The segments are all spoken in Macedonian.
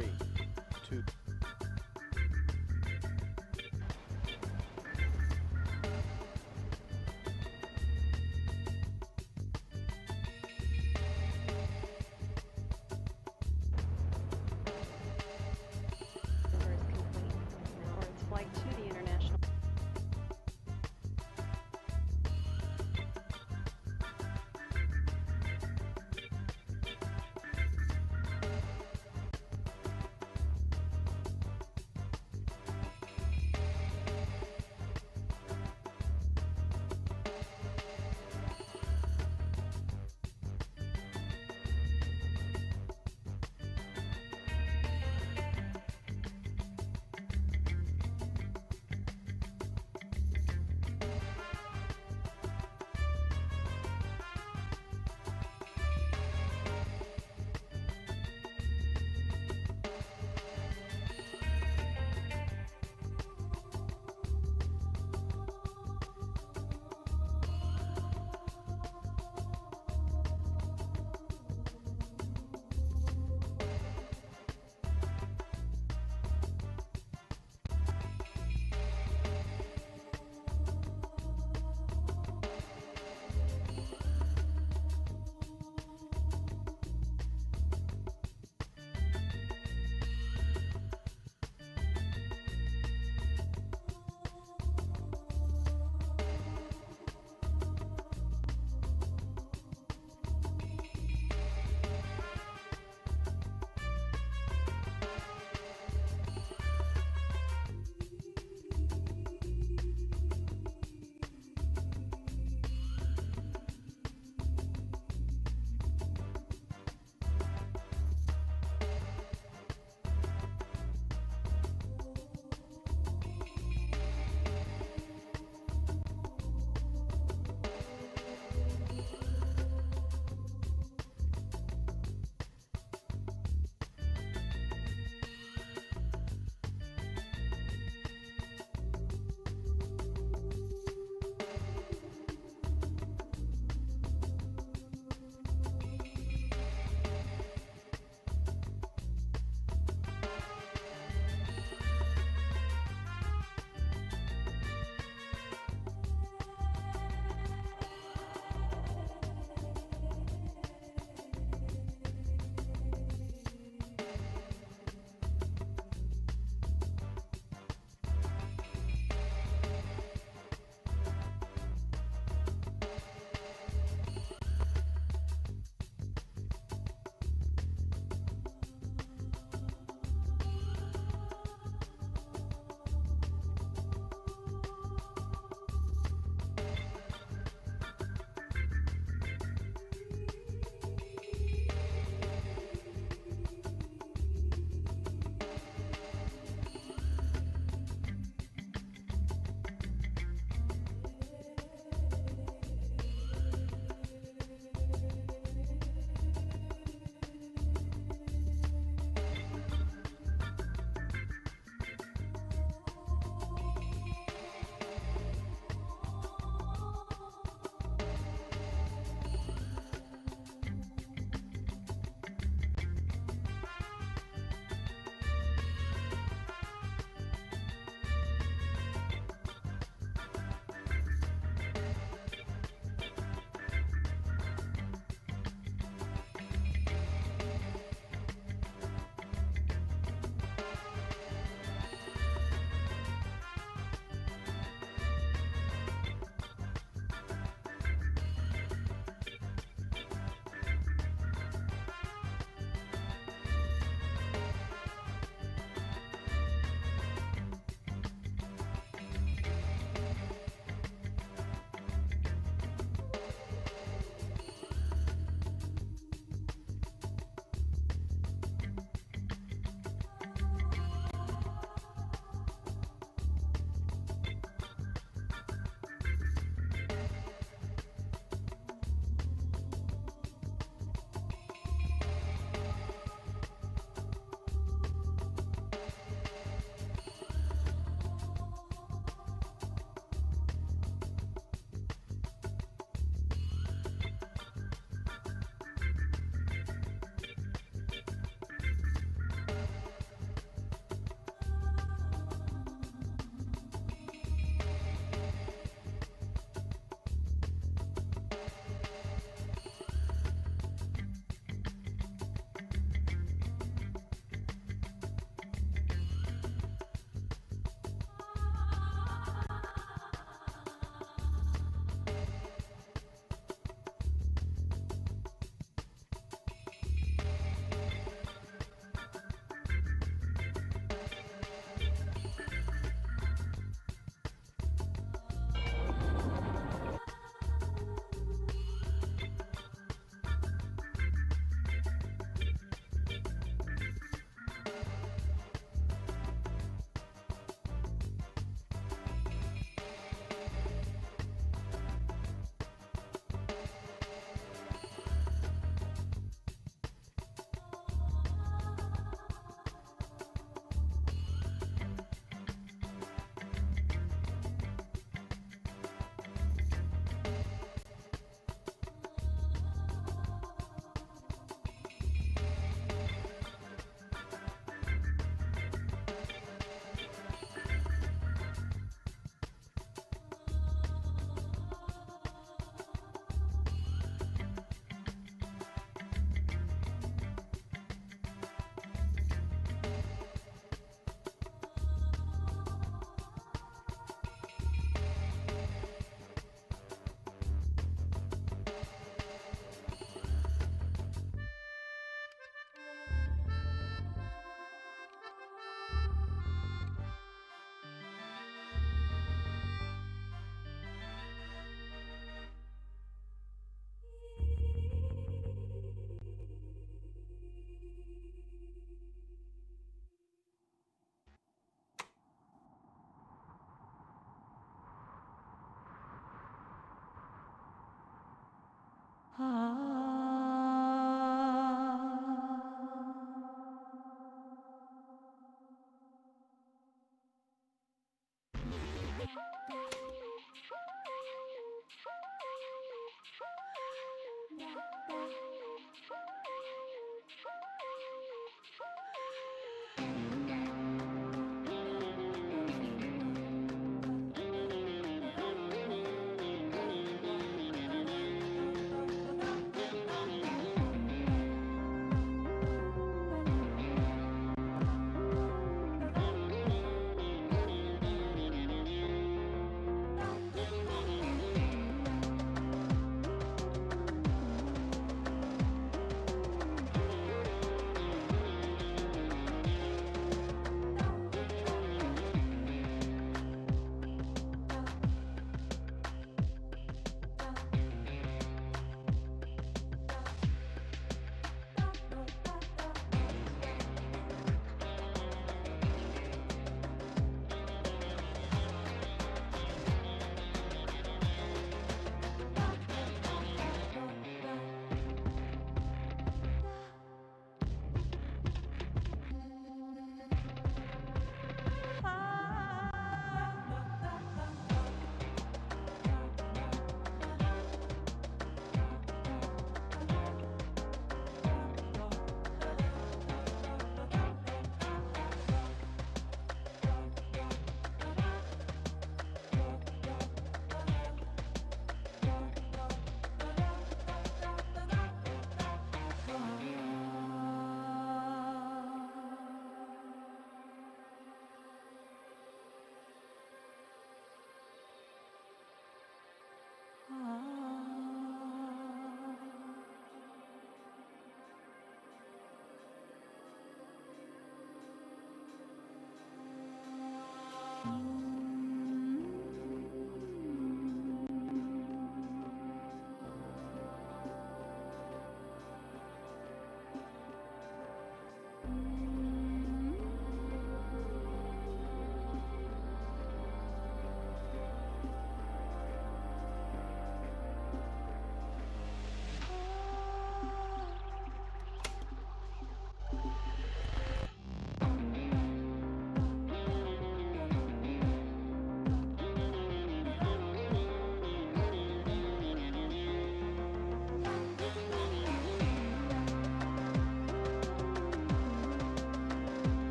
3, 2. Flight to the international.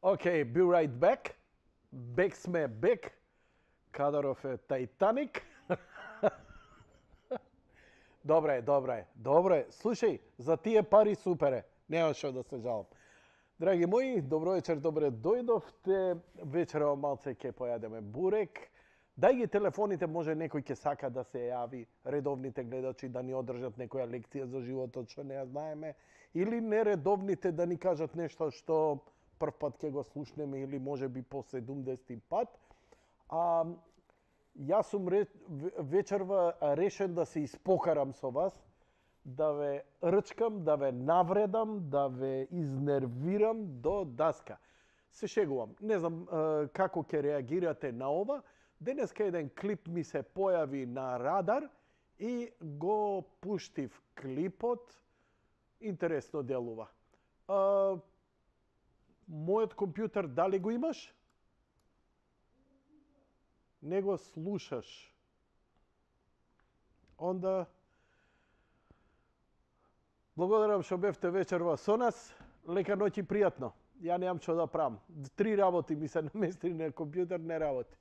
Okay, be right back. Back сме back. Кадаров е Титаник. Добре. Слушај, за тие пари супер е. Нема што да се жалам. Драги мои, добро вечер, добре дојдовте. Вечерва малце ќе појадеме бурек. Дај ги телефоните, може некој ќе сака да се јави, редовните гледачи да ни одржат некоја лекција за животот што не ја знаеме, или нередовните да ни кажат нешто што прв пат ќе го слушнеме или може би по 70 пат. Јас сум вечерва решен да се испокарам со вас, да ве рчкам, да ве навредам, да ве изнервирам до даска. Се шегувам. Не знам како ќе реагирате на ова. Денеска еден клип ми се појави на радар и го пуштив клипот. Интересно делува. Мојот компјутер дали го имаш? Не го слушаш. Онда благодарам што бевте вечерва со нас. Лека ноќ и пријатно. Ја немам што да правам. 3 работи ми се намести на компјутер, не работи.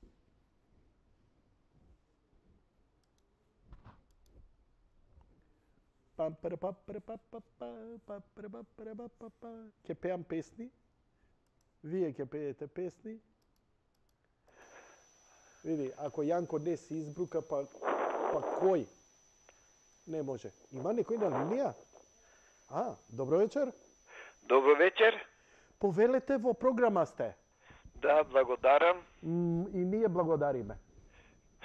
Ќе пеам песни. Вие ќе пеете песни. Види, ако Јанко не се избрука, па кој? Не може. Има некој на линија? Добро вечер. Добро вечер. Повелете, во програма сте. Да, благодарам. И ние благодариме.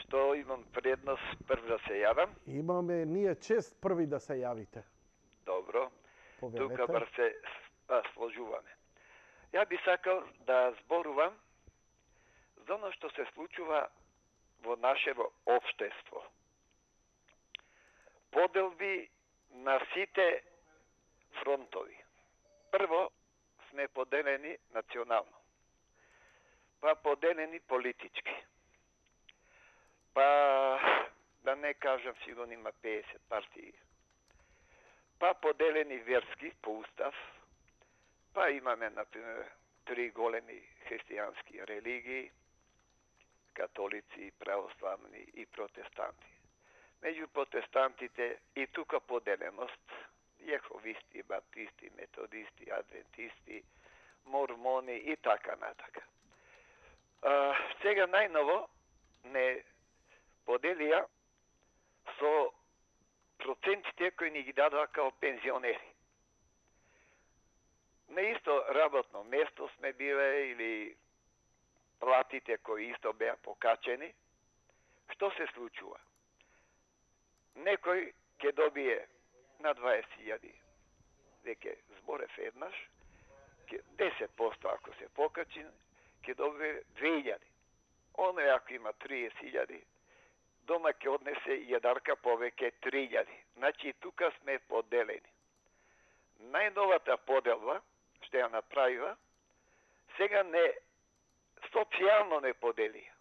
Што имам предност прв да се јавам? Имаме ние чест први да се јавите. Добро. Повелете. Тука бар се сложуваме. Ја би сакал да зборувам за оно што се случува во нашево општество. Поделби на сите фронтови. Прво сме поделени национално, па поделени политички, па да не кажам сигурно има 50 партии, па поделени верски по устав, па имаме, например, 3 големи христијански религии, католици, православни и протестанти. Меѓу протестантите и тука поделеност, јеховисти, баптисти, методисти, адвентисти, мормони и така натака. Сега најново не поделија со процентите кои ни ги дадоа као пензионери. На исто работно место сме биле или платите кои исто беа покачени. Што се случува? Некој ќе добие на 20.000, веќе зборев еднаш, 10% ако се покачи, ќе добие 2.000. Оној ако има 30.000, дома ќе однесе јадарка повеќе 3.000. Значи тука сме поделени. Најновата поделба, што ја направива, сега не социјално не поделија.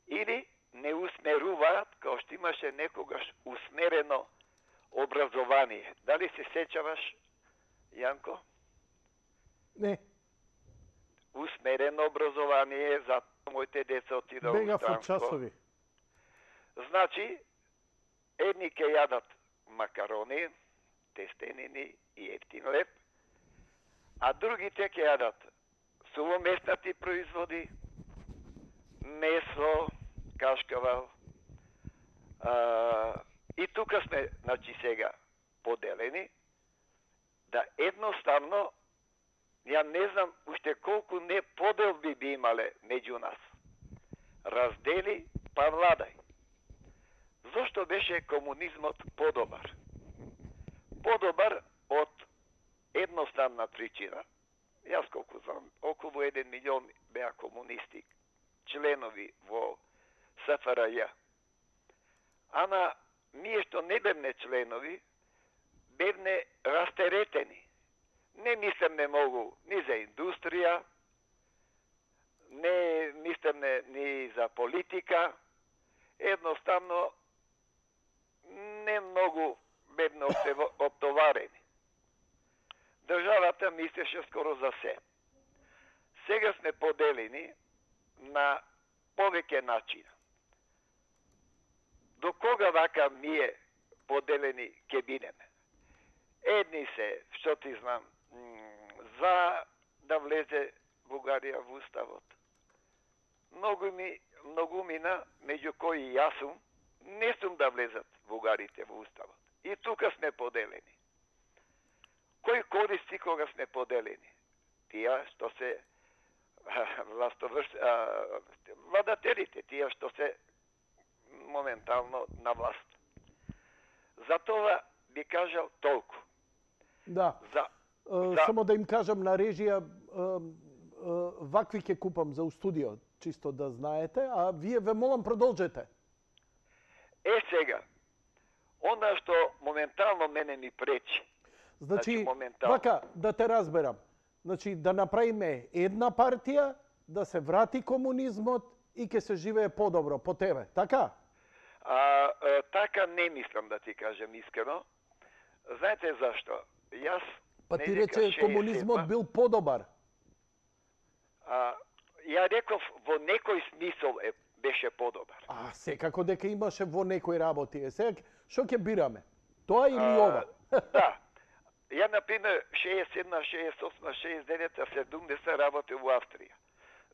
Или не усмеруваат, као што имаше некогаш усмерено образование. Дали се сеќаваш, Јанко? Не. Усмерено образование за моите деца отидоа во Бегав од странство. часови. Значи, едни ќе јадат макарони, тестенини и ефтин леп, а другите ќе јадат сувоместнати производи, месо, кашкавал. И тука сме, значи сега, поделени, да едноставно, ја не знам уште колку не поделби би имале меѓу нас. Раздели, па владај. Зошто беше комунизмот подобар? Подобар од едноставна причина. Јас колку знам, околу 1 милион беа комунисти, членови во СФРЈ. Ама ние што не бевне членови, бевне растеретени. Не мислевме многу ни за индустрија, не мислевме ни за политика, едноставно не многу бевне оптоварени. Државата мислеше скоро за се. Сега сме поделени на повеќе начина. До кога вака ние поделени ќе бидеме? Едни се, што ти знам, за да влезе Бугарија во уставот. Многу мина, меѓу кои и јас сум, не сум да влезат бугарите во уставот. И тука сме поделени. Кој користи кога сме поделени? Тие што се владателите, тие што се моментално на власт. Затова би кажал толку. Да. Само да им кажам на режија, вакви ќе купам за у студио, чисто да знаете, а вие ве молам продолжете. Сега, она што моментално мене ми пречи. Значи вака, да те разберам. Значи, да направиме една партија, да се врати комунизмот и ќе се живее подобро по тебе, така? Така не мислам, да ти кажем искрено. Знаете зашто? Јас Па ти рече комунизмот бил подобар. Ја реков во некој смисол беше подобар. Секако дека имаше во некој работи. Сега што ќе бираме? Тоа или ова? Да. Ја, например, 67, 68, 69, 70 работев во Австрија.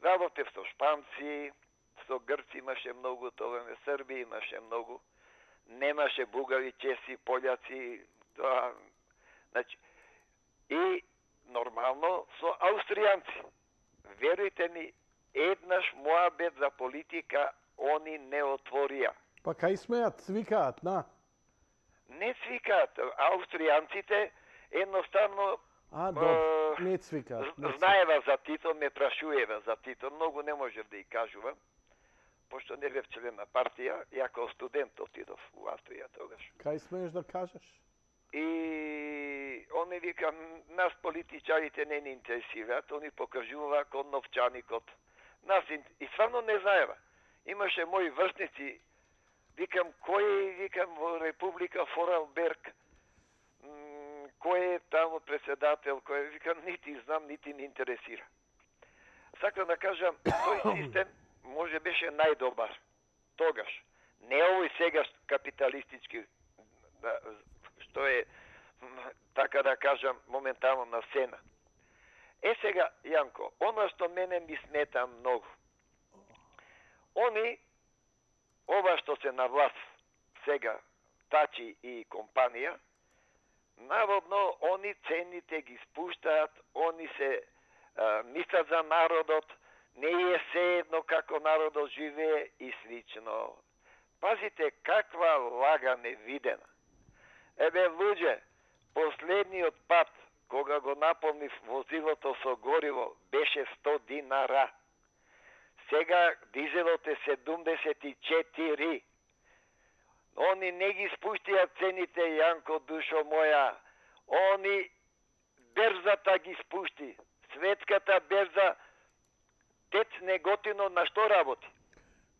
Работев со шпанци, со грци имаше многу, тоа Срби имаше многу. Немаше бугари, чеси, пољаци, тоа. Значи, и нормално со аустријанци. Верујте ми, еднаш моабет за политика они не отворија. Па кај смеат, свикаат, на? Не свикаат. Аустријанците едноставно не цвикаат. Знаева за Тито, ме прашуева за Тито. Многу не можев да ја кажувам, пошто не бев член на партија, ја као студент отидов во Австрија тогаш. Кај смееш да кажеш? И они вика, нас политичарите не ни интересираат, они покажуваат кон новчаникот. Нас и стварно не знаева. Имаше мои врсници, викам, викам во Република Форалберг, кој е таму председател, викам, нити знам, нити не интересира. Сакам да кажам, тој систем може беше најдобар. Тогаш. Не овој сегаш капиталистички, што е, така да кажам, моментално на сцена. Сега, Јанко, оно што мене ми смета многу. Они, ова што се на власт сега, Тачи и компанија, наводно, они цените ги спуштаат, они се мислат за народот, не е се едно како народот живее и слично. Пазите каква лага невидена. Луѓе, последниот пат, кога го наполнив возилото со гориво, беше 100 динара. Сега дизелот е 74. Они не ги спуштија цените, Јанко, душо моја. Они берзата ги спушти. Светската берза, Тец Неготино на што работи?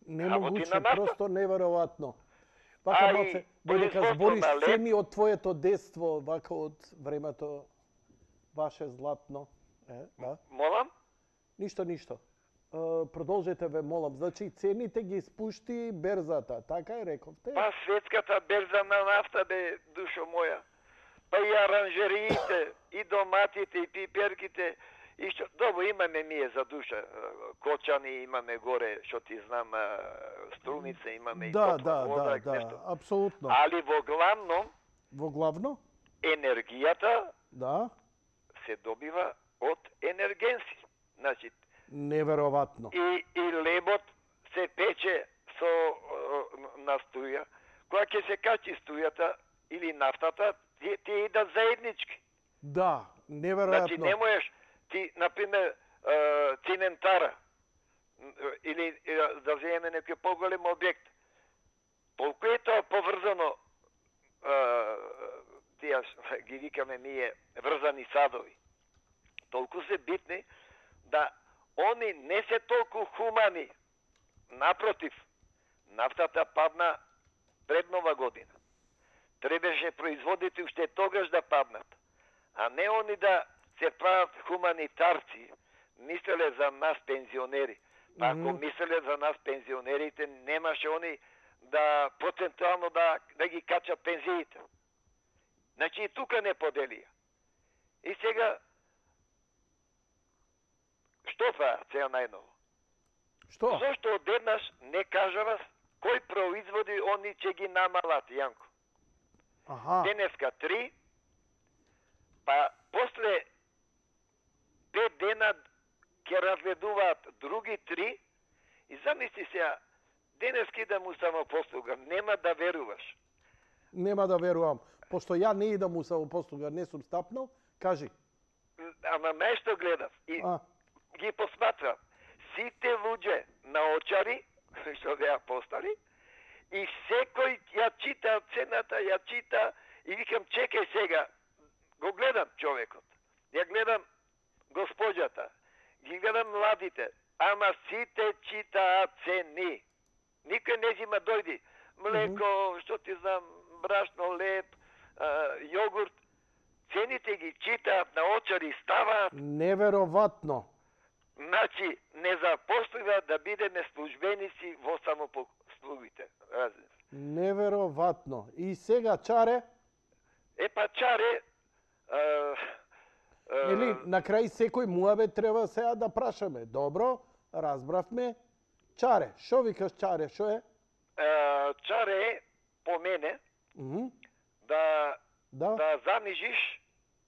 Немогуче, просто неверојатно. Вака малце, додека збориш цени од твоето детство, вака од времето ваше златно. Да? Молам? Ништо. Продолжете, ве молам. Значи, цените ги спушти берзата, така е рековте? Па светската берза на нафта, бе, душо моја. Па и аранжериите, и доматите, и пиперките, и што... Добро, имаме ние за душа. Кочани имаме горе, што ти знам, струница, имаме и топла вода. Да, апсолутно. Али во главно, енергијата се добива од енергенси. Значи, неверојатно. И лебот се пече на струја. Кога ќе се качи струјата или нафтата, ти идат заеднички. Да, неверојатно. Значи не можеш ти, например, циментара или да вземе некој поголем објект. Толку е тоа поврзано, тие ги викаме ние врзани садови. Толку се битни да они не се толку хумани. Напротив, нафтата падна пред Нова година. Требаше производите уште тогаш да паднат. А не они да се прават хуманитарци, мислеле за нас пензионери. Па ако мислеле за нас пензионерите, немаше они да потенцијално да ги качат пензиите. Значи и тука не поделија. И сега, што прават сега најново? Што? Зошто одеднаш не кажава кој производи они ќе ги намалат, Јанко? Аха. Денеска 3, па после 5 дена ќе разгледуваат други 3 и замисли сега, денеска идам у самопослуга, нема да веруваш. Нема да верувам. Пошто ја не идам у самопослуга, не сум стапнал, кажи. Ама нешто гледав и А, ги посматрам. Сите луѓе наочари, што беа постали, и секој ја чита цената, ја чита и викам, чекај сега, го гледам човекот, ја гледам госпоđата, ги гледам младите, ама сите читаат цени. Никој не зима дојди. Млеко, што ти знам, брашно, леп, јогурт. Цените ги читаат, наочари ставаат. невероватно. Значи, не запослива да бидеме службеници во самопослугите. Невероватно. И сега чаре, Па чаре, или на крај секој муабет треба сега да прашаме. Добро, разбравме. Чаре, шо викаш чаре, шо е? чаре е по мене Мгм. да Да. занижиш,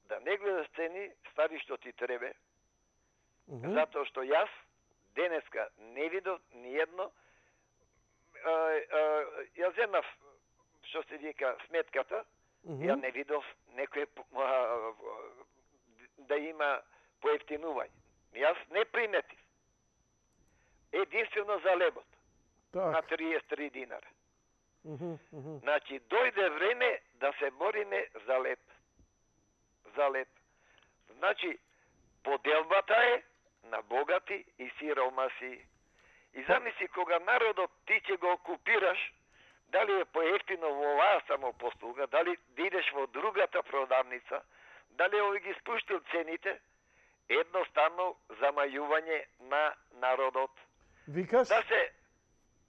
да не гледаш цени, ставиш што ти требе, Мгм. затоа што јас денеска не видов ни едно. Ја земав, што се вика, сметката, ја Мгм. не видов некој да има поевтинување. Јас не приметив. Единствено за лебот, на Так. 33 динара. Мгм, мгм. Значи, дојде време да се бориме за леб. За леб. Значи, поделбата е на богати и сиромаси. И замисли, кога народот ти ќе го окупираш, дали е поевтино во оваа самопослуга, дали да идеш во другата продавница, дали овој ги спуштил цените, едноставно замајување на народот. Викаш?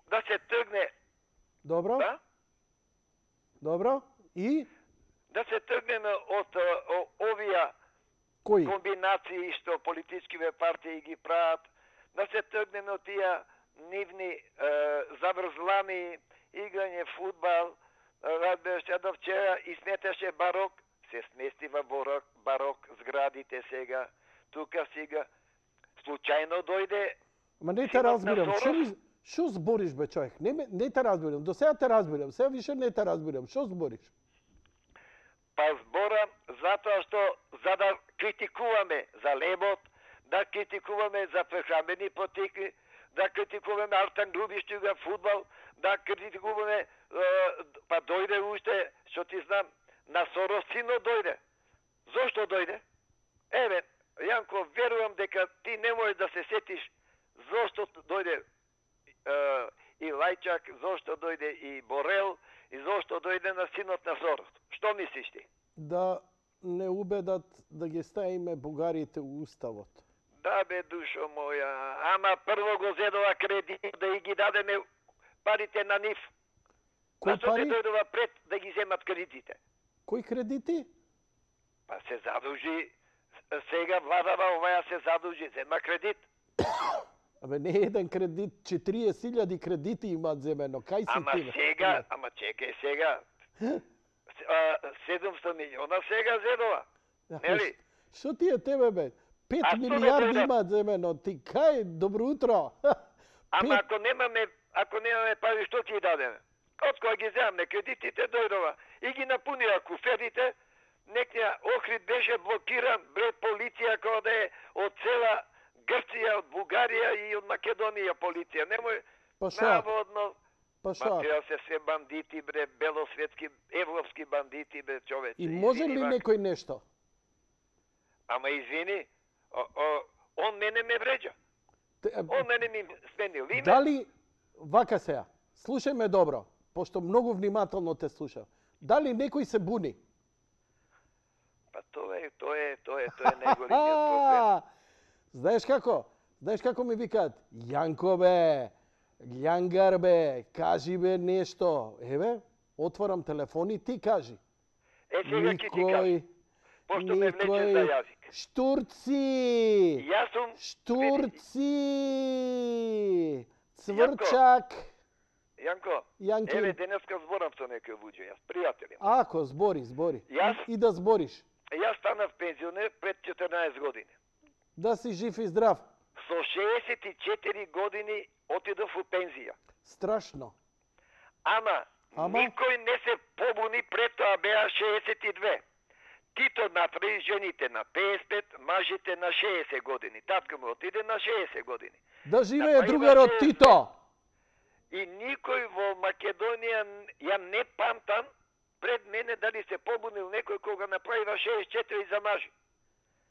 Да се тргне, Добро? да? Добро? И? Да се тргнеме од овие Кои? комбинации што политичкиве партии ги прават, да се тргнеме од тие нивни заврзлами, играње фудбал, радбеше до вчера и сметаше барок, се смести во барок зградите сега, тука сега. Случајно дојде. Ма не те Синот на разбирам. Сорос? Шо збориш бе човек? Не те разбирам. До сега те разбирам. Сега више не те разбирам. Шо збориш? Па зборам затоа што за да критикуваме за лебот, да критикуваме за прехранбени потеки, да критикуваме Артан Грубиштига фудбал, да критикуваме па дојде уште, што ти знам, на Сорос сино дојде. Зошто дојде? Еве, Јанко, верувам дека ти не можеш да се сетиш зошто дојде и Лајчак, зошто дојде и Борел, и зошто дојде на синот на Сорос. Што мислиш ти? Да не убедат да ги ставиме бугарите у уставот. Да бе, душо моја, ама прво го зедова кредит да и ги дадеме парите на нив. Кои Зашто не пари? дојдува пред да ги земат кредитите? Кои кредити? Па се задужи, сега владава оваја се задужи, зема кредит. Абе, не еден кредит, 40.000 кредити имаат земено. Кај си Ама ти? сега, ама чекај сега, 700 милиона сега зедова. Нели? Шо ти е тебе, бе? 5 А што не милиарди дојде? имаат земено. Ти кај? Добро утро. Ама Пет- ако немаме пари, што ти дадеме? Од кога ги земаме кредитите, дојдова и ги напунија куферите, некоја Охрид беше блокиран, бре полиција која да е од цела Грција, од Бугарија и од Македонија полиција. Немој Па шо? наводно. Па Ма шо? тие се све бандити, бре, белосветски, европски бандити, бре, човече. И може ли Извини, вака. некој нешто? Ама извини, он мене ме вреđа. Он мене ми сменил име. Дали, вака сега, слушај ме добро, пошто многу внимателно те слушам. Дали некој се буни? Па тоа е неголемиот проблем. Знаеш како? Знаеш како ми викаат? Јанко бе, Љангар бе, кажи бе нешто. Еве, отворам телефон и ти кажи. Сега ќе ти кажам. Пошто ме влече за јазик. Штурци! Јас сум... Штурци! Цврчак! Јанко, Јанки. еве денеска зборам со некој луѓе, јас пријатели. Ако, збори. Јас? И да збориш. Јас станав пензионер пред 14 години. Да си жив и здрав. Со 64 години отидов у пензија. Страшно. Ама, никој не се побуни, пред тоа беа 62. Тито направи жените на 55, мажите на 60 години. Татко му отиде на 60 години. Да живее другарот Тито! И никој во Македонија, ја не памтам, пред мене дали се побунил некој кога направива 64 за мажи.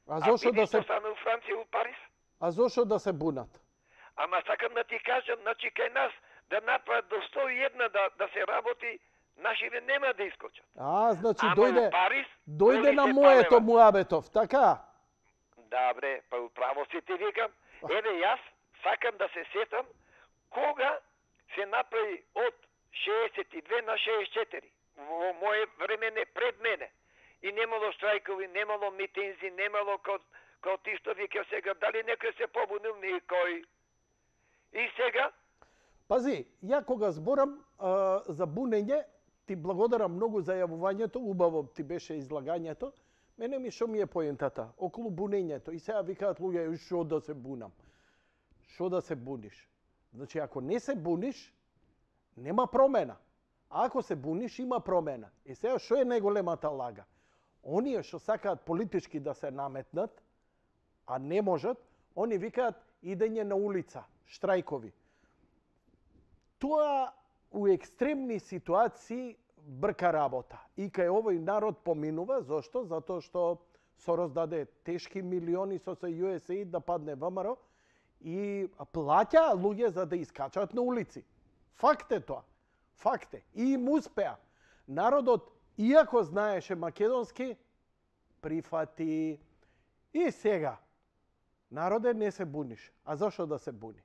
А зошто да се... стана у Франција, у Париз? А зошто да се бунат? Ама сакам да ти кажам, значи кај нас да направат до 101 да се работи, нашиве нема да искочат. А, значи Ама дојде... у Париз... Дојде на се моето палева. Муабетов, така? Да, бре, па управо си ти викам. Еве јас сакам да се сетам кога се направи од 62 на 64. Во моје време не пред мене. И немало штрајкови, немало митинзи, немало као ти што вика сега. Дали некој се побунил? Никој. И сега? Пази, ја кога зборам за бунење, ти благодарам многу за јавувањето, убаво ти беше излагањето. Мене ми што ми е поентата околу бунењето. И сега викаат луѓе, што да се бунам? Што да се буниш? Значи, ако не се буниш, нема промена. А ако се буниш, има промена. И сега што е најголемата лага? Оние што сакаат политички да се наметнат, а не можат, они викаат идење на улица, штрајкови. Тоа у екстремни ситуации брка работа. И кај овој народ поминува, зошто? Затоа што Сорос даде тешки милиони со USAID да падне ВМРО и плаќа луѓе за да искачат на улици. Факт е тоа. Факт е. И им успеа. Народот, иако знаеше македонски, прифати. И сега, народе, не се буниш. А зашо да се буни?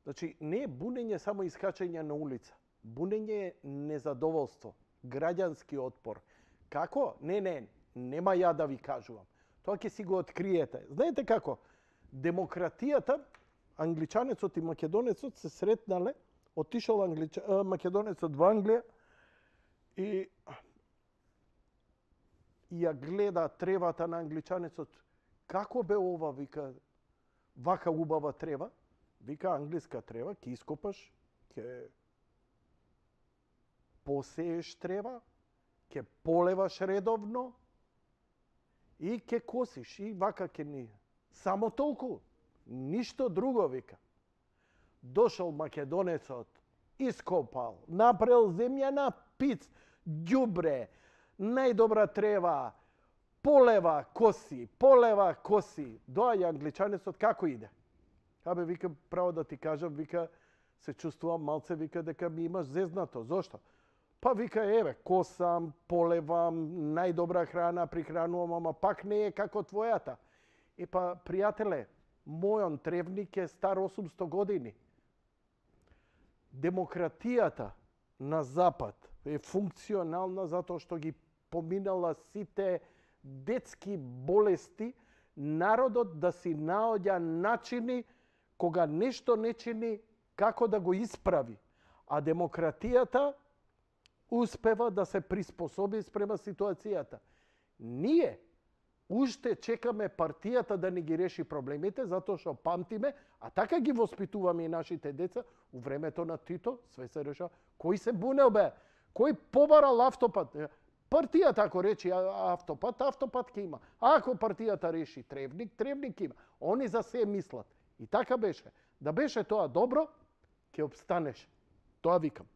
Значи, не е бунење само искачање на улица. Бунење е незадоволство, граѓански отпор. Како? Нема ја да ви кажувам. Тоа ќе си го откриете. Знаете како? Демократијата, англичанецот и македонецот се сретнале, отишол македонецот во Англија и ја гледа тревата на англичанецот. Како бе ова, вика, вака убава трева? Вика, англиска трева, ќе ископаш, ќе посееш трева, ќе полеваш редовно и ќе косиш и вака ќе ни. Само толку, ништо друго, вика. Дошол македонецот, ископал, направил земјана пиц, ѓубре, најдобра трева, полева коси. Доаѓа англичанецот, како иде? Абе, вика, право да ти кажам, вика, се чувствувам малце, вика, дека ми имаш зезнато. Зошто? Па вика, еве, косам, полевам, најдобра храна, прихранувам, ама пак не е како твојата. И па, пријателе, мојон тревник е стар 800 години. Демократијата на Запад е функционална затоа што ги поминала сите детски болести, народот да си наоѓа начини кога нешто не чини, како да го исправи. А демократијата успева да се приспособи спрема ситуацијата. Ние уште чекаме партијата да ни ги реши проблемите, затоа што памтиме, а така ги воспитуваме и нашите деца, у времето на Тито све се решава. Кој се бунел бе? Кој побарал автопат? Партијата ако речи автопат ќе има. А ако партијата реши тревник ќе има. Они за се мислат. И така беше. Да беше тоа добро, ќе обстанеш. Тоа викам.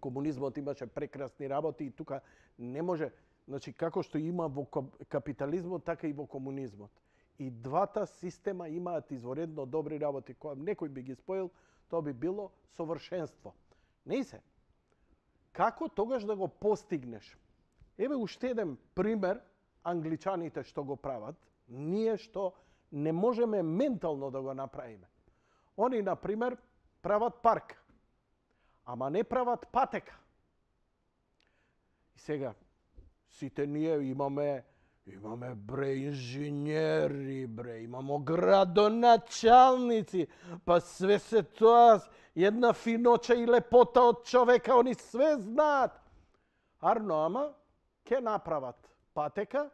Комунизмот имаше прекрасни работи и тука не може, значи како што има во капитализмот, така и во комунизмот. И двата система имаат изворедно добри работи. Кога некој би ги споил, тоа би било совршенство. Не се. Како тогаш да го постигнеш? Еве уште еден пример англичаните што го прават. Ние што не можеме ментално да го направиме. Они, например, прават парк, ама не прават патека. И сега, сите ние имаме бре инженери, бре, имамо градоначалници, па све се тоа, една финоча и лепота од човека, они све знаат. Арно, ама, ке направат патека,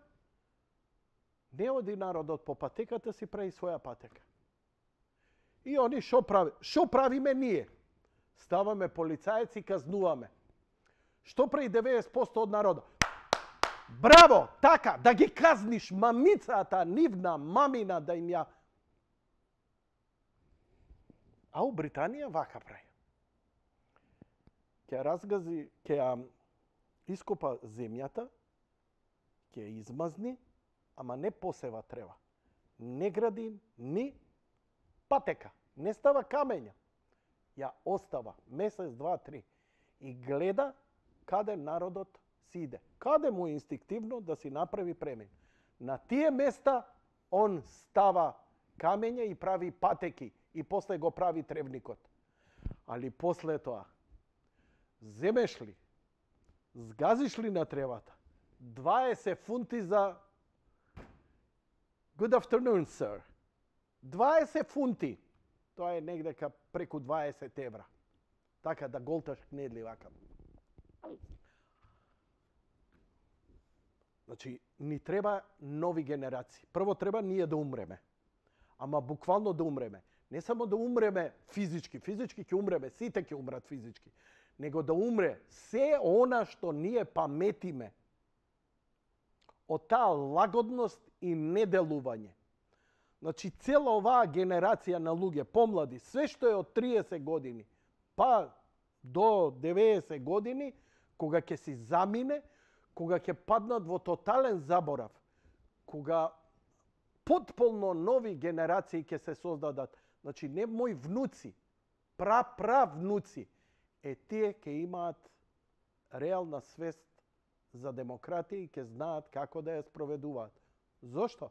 не оди народот по патеката, си прави своја патека. И они шо прави? Шо правиме ние? Ставаме полицајци и казнуваме. Што прави 90% од народот? Браво! Така, да ги казниш мамицата, нивна, мамина, да им ја... А у Британија вака прави. Ке разгази, ке ја ископа земјата, ке ја измазни, ама не посева трева. Не гради ни патека. Не става камења. Ја остава месец, два, три. И гледа каде народот си иде. Каде му е инстинктивно да си направи премин. На тие места он става камења и прави патеки. И после го прави тревникот. Али после тоа, земеш ли, згазиш ли на тревата, 20 фунти за Good afternoon, sir. 20 фунти. Тоа е негдека преку 20 евра. Така да голташ кнедли вака. Значи, ни треба нови генерации. Прво треба ние да умреме. Ама буквално да умреме. Не само да умреме физички. Физички ќе умреме, сите ќе умрат физички. Него да умре се она што ние паметиме од таа лагодност и неделување. Значи, цела оваа генерација на луѓе, помлади, све што е од 30 години, па до 90 години, кога ќе си замине, кога ќе паднат во тотален заборав, кога потполно нови генерации ќе се создадат, значи не мои внуци, правнуци, тие ќе имаат реална свест за демократија и ќе знаат како да ја спроведуваат. Зошто?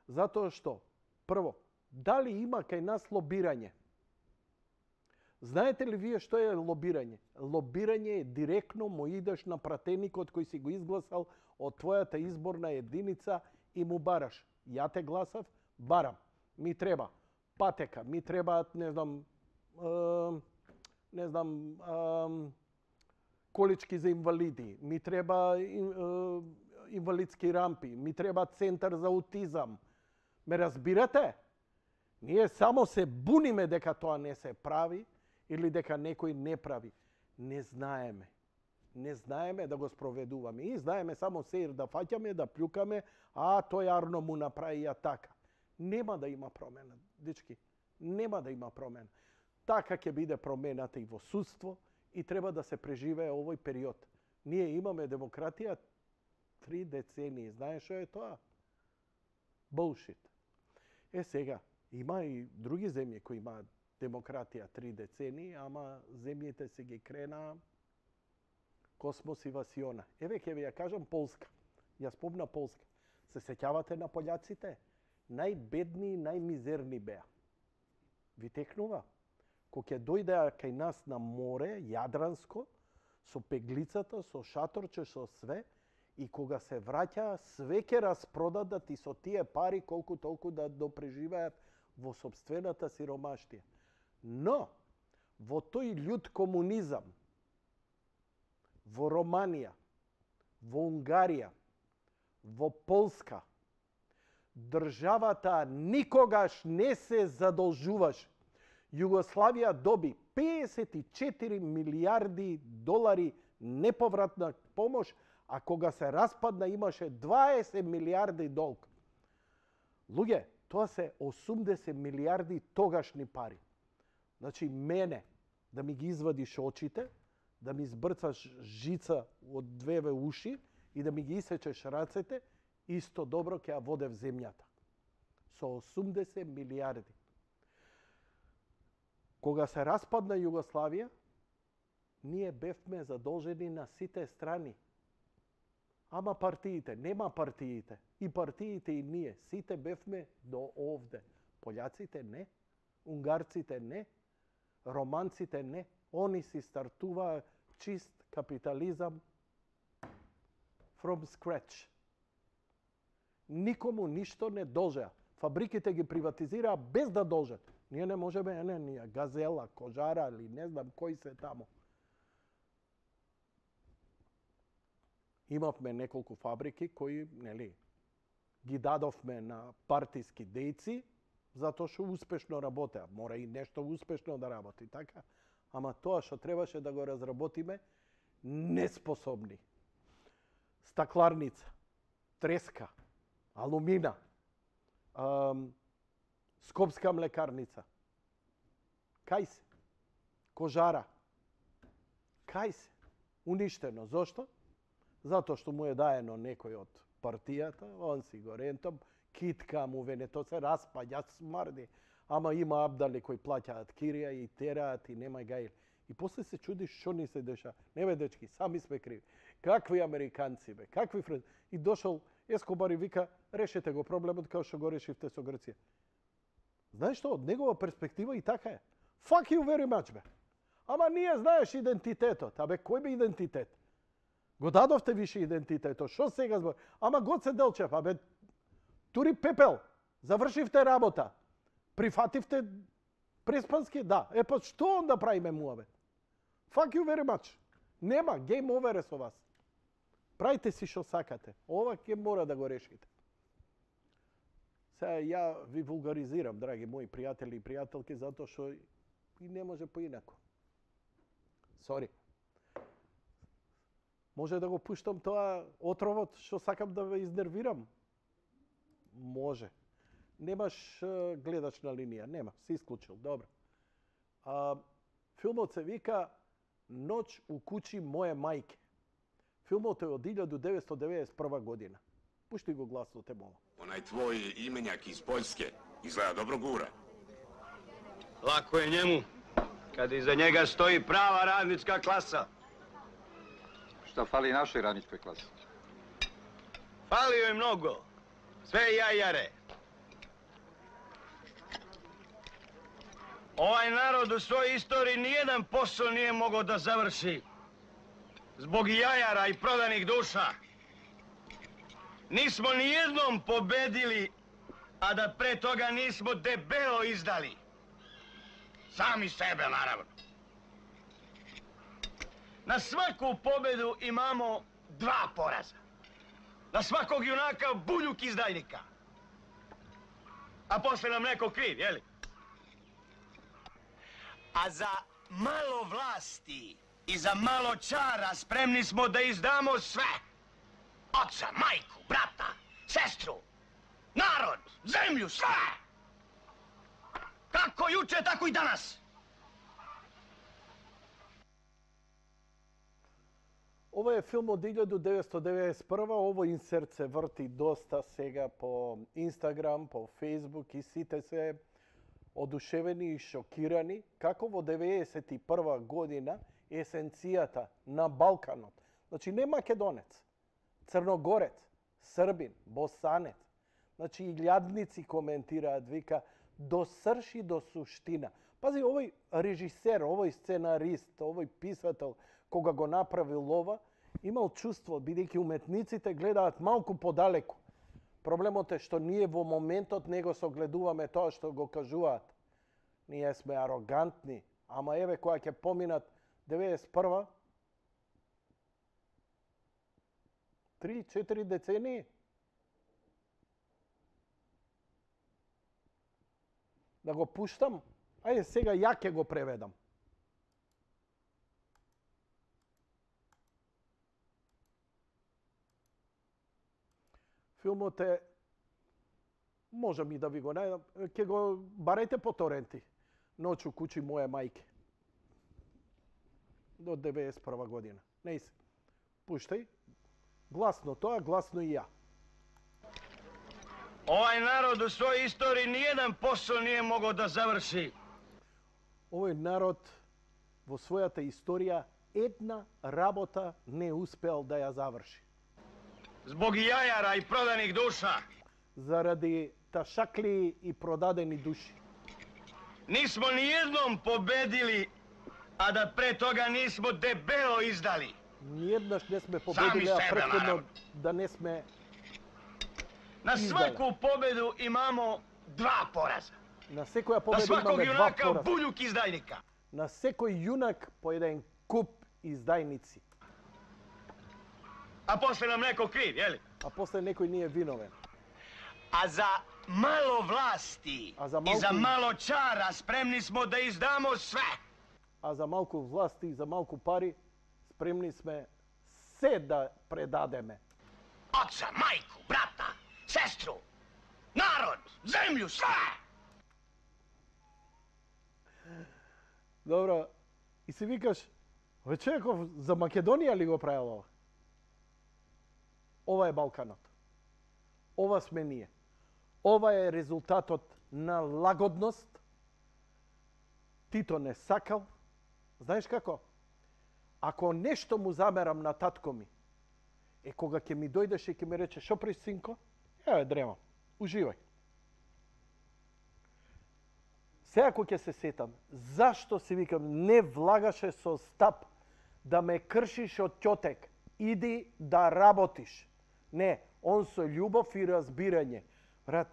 Затоа што, прво, дали има кај нас лобирање? Знаете ли вие што е лобирање? Лобирање е директно му идеш на пратеникот кој си го изгласал од твојата изборна единица и му бараш. Ја те гласав, барам. Ми треба патека, ми требаат, колички за инвалиди, ми треба инвалидски рампи, ми треба центар за аутизам. Ме разбирате? Ние само се буниме дека тоа не се прави или дека некој не прави. Не знаеме. Не знаеме да го спроведуваме. И знаеме само сеир да фаќаме, да плюкаме, а тој Арно му направи ја така. Нема да има промена, дечки. Нема да има промена. Така ќе биде промената и во судство и треба да се преживее овој период. Ние имаме демократија 3 децении. Знаеш што е тоа? Bullshit. Сега, има и други земји кои имаат демократија 3 децении, ама земјите се ги крена космос и васиона. Еве ќе ви ја кажам Полска. Ја спомна Полска. Се сеќавате на пољаците? Најбедни и најмизерни беа. Ви текнува? Кога ќе дојдеа кај нас на море, Јадранско, со пеглицата, со шаторче, со све, и кога се враќаа, све ќе распродадат и со тие пари колку толку да допреживеат во сопствената сиромаштија. Но, во тој људ комунизам, во Романија, во Унгарија, во Полска, државата никогаш не се задолжуваше. Југославија доби 54 милиарди долари неповратна помош, а кога се распадна имаше 20 милиарди долг. Луѓе, тоа се 80 милиарди тогашни пари. Значи, мене да ми ги извадиш очите, да ми избрцаш жица од 2 уши и да ми ги исечеш рацете, исто добро ќе ја водев земјата. Со 80 милиарди. Кога се распадна Југославија, ние бевме задолжени на сите страни. Ама партиите, нема партиите. И партиите и ние. Сите бевме до овде. Пољаците не. Унгарците не. Романците не. Они си стартуваа чист капитализам from scratch. Никому ништо не должеа. Фабриките ги приватизираа без да должат. Ние не можеме, ние Газела, Кожара или не знам кои се тамо. Имавме неколку фабрики кои, нели, ги дадовме на партиски дејци, затоа што успешно работеа. Мора и нешто успешно да работи, така? Ама тоа што требаше да го разработиме, неспособни. Стакларница, треска, алумина, Скопска млекарница. Кај се? Кожара. Кај се? Уништено. Зошто? Затоа што му е даено некој од партијата, он си го рентом, китка му вене, то се распаѓа, смрди. Ама има абдали кои плаќаат кирија и тераат и нема гајли. И после се чудиш што ни се деша. Не бе, дечки, сами сме криви. Какви американци, бе, какви фред... И дошол Ескобар и вика, решете го проблемот као што го решивте со Грција. Знаеш што, од негова перспектива и така е. Fuck you very much, бе. Ама ние знаеш идентитетот. Абе, кој бе идентитет? Го дадовте више идентитетот. Што сега збор? Ама Гоце Делчев, абе, тури пепел. Завршивте работа. Прифативте Преспански? Да. Е, па што онда правиме муаве? Fuck you very much. Нема, game over е со вас. Правите си што сакате. Ова ќе мора да го решите. Сега ја ви вулгаризирам, драги мои пријатели и пријателки, затоа што и не може поинако. Сори. Може да го пуштам тоа отровот што сакам да ве изнервирам? Може. Немаш гледачна линија, нема, се исклучил, добро. Филмот се вика Ноќ у куќи моје мајке. Филмот е од 1991 година. Пушти го гласно, те молам. Onaj tvoj imenjak iz Poljske izgleda dobro gura. Lako je njemu, kad iza njega stoji prava radnička klasa. Šta fali našoj radničkoj klasi? Fali joj mnogo. Sve jajare. Ovaj narod u svojoj istoriji nijedan posao nije mogao da završi zbog jajara i prodanih duša. Nismo nijednom pobedili, a da pre toga nismo debelo izdali. Sami sebe, naravno. Na svaku pobedu imamo 2 poraza. Na svakog junaka buljuk izdajnika. A posle nam neko kriv, jeli? A za malo vlasti i za malo čara spremni smo da izdamo sve. Oca, majku, brata, sestru, narod, zemlju, sve! Kako juče, tako i danas. Ова е филм од 1991. Ово инсерт се врти доста сега по Инстаграм, по Фейсбук и сите се одушевени и шокирани како во 91 година есенцијата на Балканот. Значи не македонец, црногорец, србин, босанец. Значи и лјадници коментираат, вика, до срж и до суштина. Пази, овој режисер, овој сценарист, овој писател, кога го направил ова, имал чувство, бидејќи уметниците гледаат малку подалеку. Проблемот е што ние во моментот не го согледуваме тоа што го кажуваат. Ние сме арогантни, ама еве која ќе поминат 91-ва, 3-4 децении. Да го пуштам? Ајде сега ја ќе го преведам. Филмот е, можам и да ви го најдам, ќе го барајте по торенти. Ноќ у куќи моје мајке. До 91 година. Не се. Пуштај. Гласно тоа, гласно и ја. Ovaj narod u svojoj istoriji nijedan posao nije mogao da završi. Овој народ во својата историја една работа не успеал да ја заврши. Zbog jajara i prodanih duša. Заради ташакли и продадени души. Nismo ni jednom pobedili, a da pre toga nismo debelo izdali. Ниеднаш не сме Сами победили, а себе, претходно наравно. да не сме Na Izdali. svaku pobedu imamo 2 poraza. на секоја Na победа svakog имаме два junaka пораза. buljuk izdajnika. На секој јунак по еден куп издајници. A posle nam neko kriv, jeli? А после некој ни е виновен. A za malo vlasti A za i za malku- malo čara spremni smo da izdamo sve. А за малку власти и за малку пари спремни сме се да предадеме. Oca, majku, brata, sestru, narod, zemlju, sve. Добро, и си викаш, ве човеков, за Македонија ли го правил ова? Ова е Балканот. Ова сме ние. Ова е резултатот на лагодност. Тито не сакал. Знаеш како? Ако нешто му замерам на татко ми, кога ќе ми дојдеш и ќе ми рече, шо приш, синко? Еве, дремам. Уживај. Сега кога ќе се сетам, зашто си викам, не влагаше со стап да ме кршиш од ќотек, иди да работиш. Не, он со љубов и разбирање. Брат,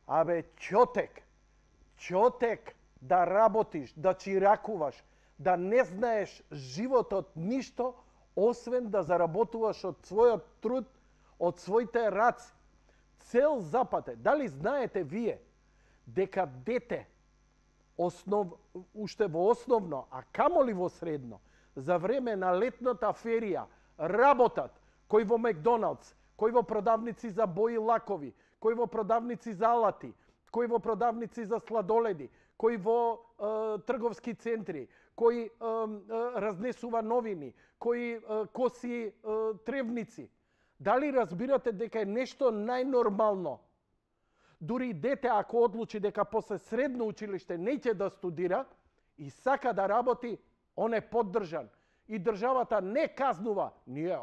абе, ќотек да работиш, да чиракуваш, да не знаеш животот ништо, освен да заработуваш од својот труд, од своите раци. Цел запад е. Дали знаете вие дека дете уште во основно, а камоли во средно, за време на летната ферија работат кој во Макдоналдс, кој во продавници за бои лакови, кој во продавници за алати, кој во продавници за сладоледи, кој во трговски центри, кој разнесува новини, кој коси тревници. Дали разбирате дека е нешто најнормално? Дури дете ако одлучи дека после средно училиште неќе да студира и сака да работи, он е поддржан. И државата не казнува. Ние,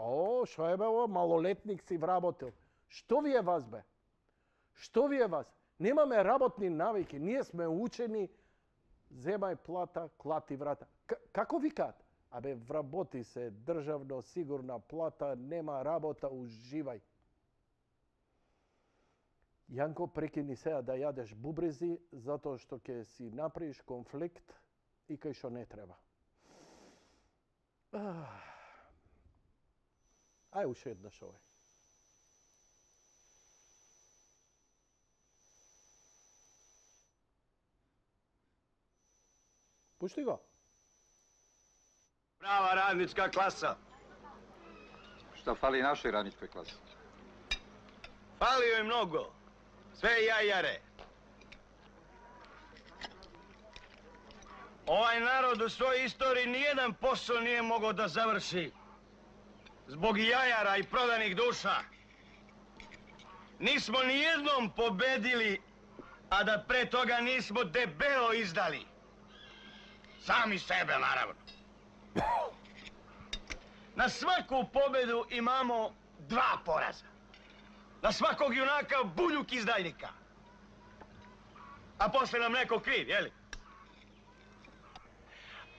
шо е бе ово, малолетник си вработил. Што ви е вас бе? Што ви е вас? Немаме работни навики, ние сме учени, земај плата, клати врата. Како викаат? Абе, вработи се, државно сигурна плата, нема работа, уживај. Јанко, прекини сега да јадеш бубрези, затоа што ќе си направиш конфликт и кај што не треба. Ај уште еднаш овој. Пушти го. Prava radnička klasa. Šta fali našoj radničkoj klasi? Fali joj mnogo. Sve jajare. Ovaj narod u svojoj istoriji nijedan posao nije mogao da završi. Zbog jajara i prodanih duša. Nismo ni jednom pobedili, a da pre toga nismo debelo izdali. Sami sebe, naravno. Na svaku pobedu imamo 2 poraza. Na svakog junaka buljuk izdajnika. A posle nam neko kriv, jeli?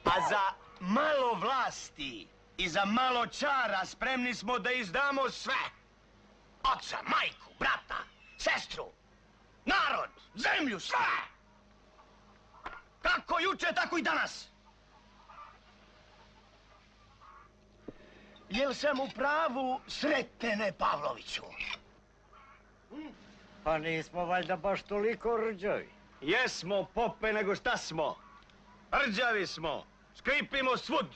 A za malo vlasti i za malo čara spremni smo da izdamo sve. Oca, majku, brata, sestru, narod, zemlju, sve. Kako juče, tako i danas. Jel sam u pravu, Sretene Pavloviću? Pa nismo valjda baš toliko rđavi. Jesmo, pope, nego šta smo? Rđavi smo, skripimo svud.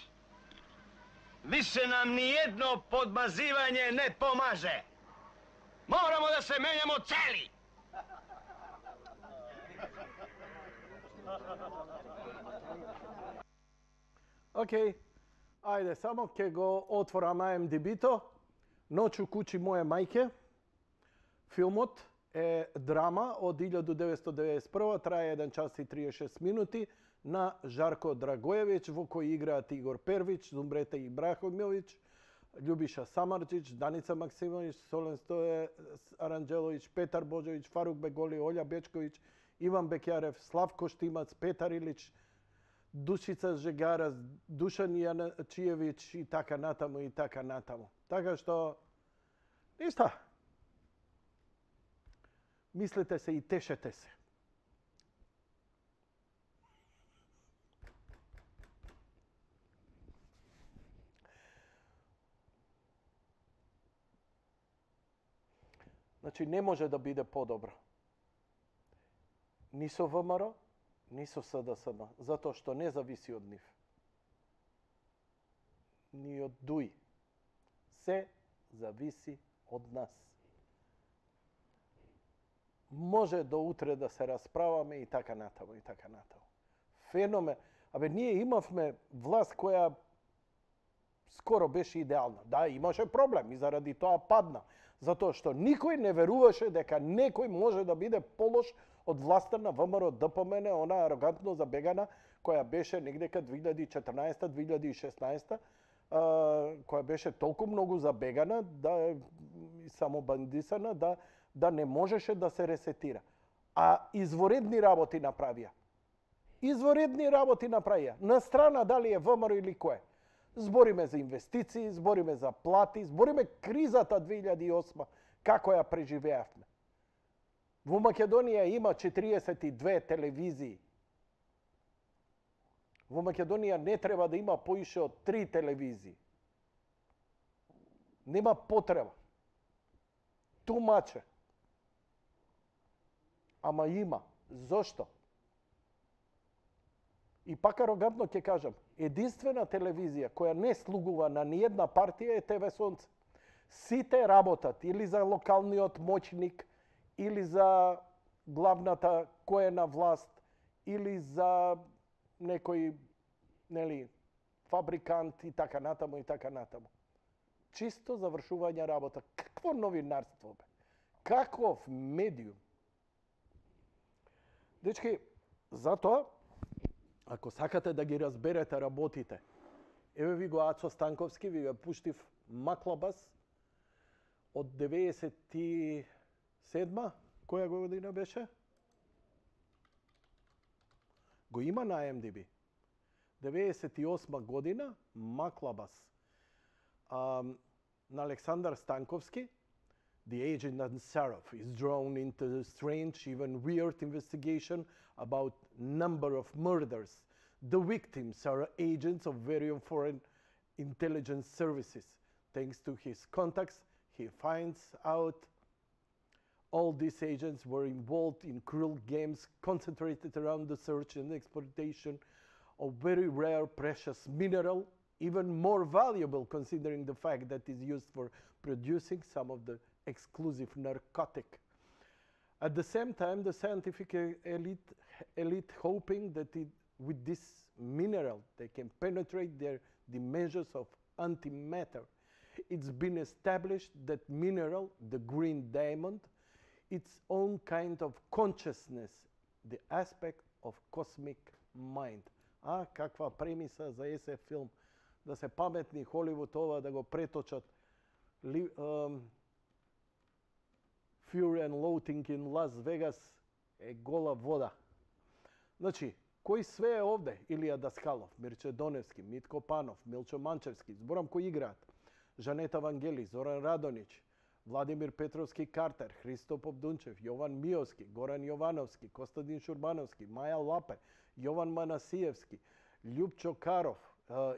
Više nam nijedno podmazivanje ne pomaže. Moramo da se menjamo celi. Океј, ајде, само ќе го отворам IMDb-то. Ноќ у куќи моје мајке. Филмот е драма од 1991, трае 1 час и 36 минути, на Жарко Драгоевич, во кој играат Игор Первич, Зумбрета Ибрахимович, Ljubiša Samardžić, Danica Maksimović, Solen Stoje Aranđelović, Petar Božović, Faruk Begoli, Olja Bečković, Ivan Bekjarev, Slavko Štimac, Petar Ilić, Dušica Žegara, Dušan Janačijević i taka natamo i taka natamo. Tako što, ništa. Mislite se i tešete se. Znači, ne može da bide podobro. Nisu VMRO, nisu SDSM, zato što ne zavisi od njih. Ni od DUI. Sve zavisi od nas. Može do utre da se raspravame i така натаму, и така натаму. Феномен, ние имавме власт која скоро беше идеална. Да, имаше проблем и заради тоа падна. Затоа што никој не веруваше дека некој може да биде полош од власта на ВМРО ДПМН, она арогантно забегана, која беше негдека 2014-2016, која беше толку многу забегана, да е само бандисана, да не можеше да се ресетира. А изворедни работи направија. Изворедни работи направија. На страна дали е ВМРО или кој. Збориме за инвестиции, збориме за плати, збориме кризата 2008, како ја преживеавме. Во Македонија има 42 телевизии. Во Македонија не треба да има поише од 3 телевизии. Нема потреба. Тумаче. Ама има. Зошто? И пак арогантно ќе кажам, единствена телевизија која не слугува на ниедна партија е ТВ Сонце. Сите работат или за локалниот моќник, или за главната која е на власт, или за некој, нели, фабрикант и така натаму и така натаму. Чисто завршување работа. Какво новинарство бе? Каков медиум? Дечки, затоа, ако сакате да ги разберете работите, еве ви го Ацо Станковски, ви го пуштив Маклабас од 97 која година беше? Го има на IMDb. 98 година Маклабас. На Александар Станковски, the agent Ansarov is drawn into a strange, even weird investigation about number of murders. The victims are agents of various foreign intelligence services. Thanks to his contacts, he finds out all these agents were involved in cruel games concentrated around the search and exploitation of very rare precious mineral, even more valuable considering the fact that it is used for producing some of the exclusive narcotic. At the same time, the scientific elite hoping that with this mineral they can penetrate the measures of antimatter. It's been established that mineral, the green diamond, its own kind of consciousness, the aspect of cosmic mind. А, каква премиса за SF филм. Да се паметни Холивуд ова да го преточат Fear and Loathing in Las Vegas е гола вода. Значи, кој све е овде? Илија Даскалов, Мирче Доневски, Митко Панов, Милчо Манчевски, зборам кои играат. Жанета Вангели, Зоран Радонич, Владимир Петровски Картер, Христо Попдунчев, Јован Миовски, Горан Јовановски, Костадин Шурбановски, Маја Лапе, Јован Манасиевски, Љупчо Каров,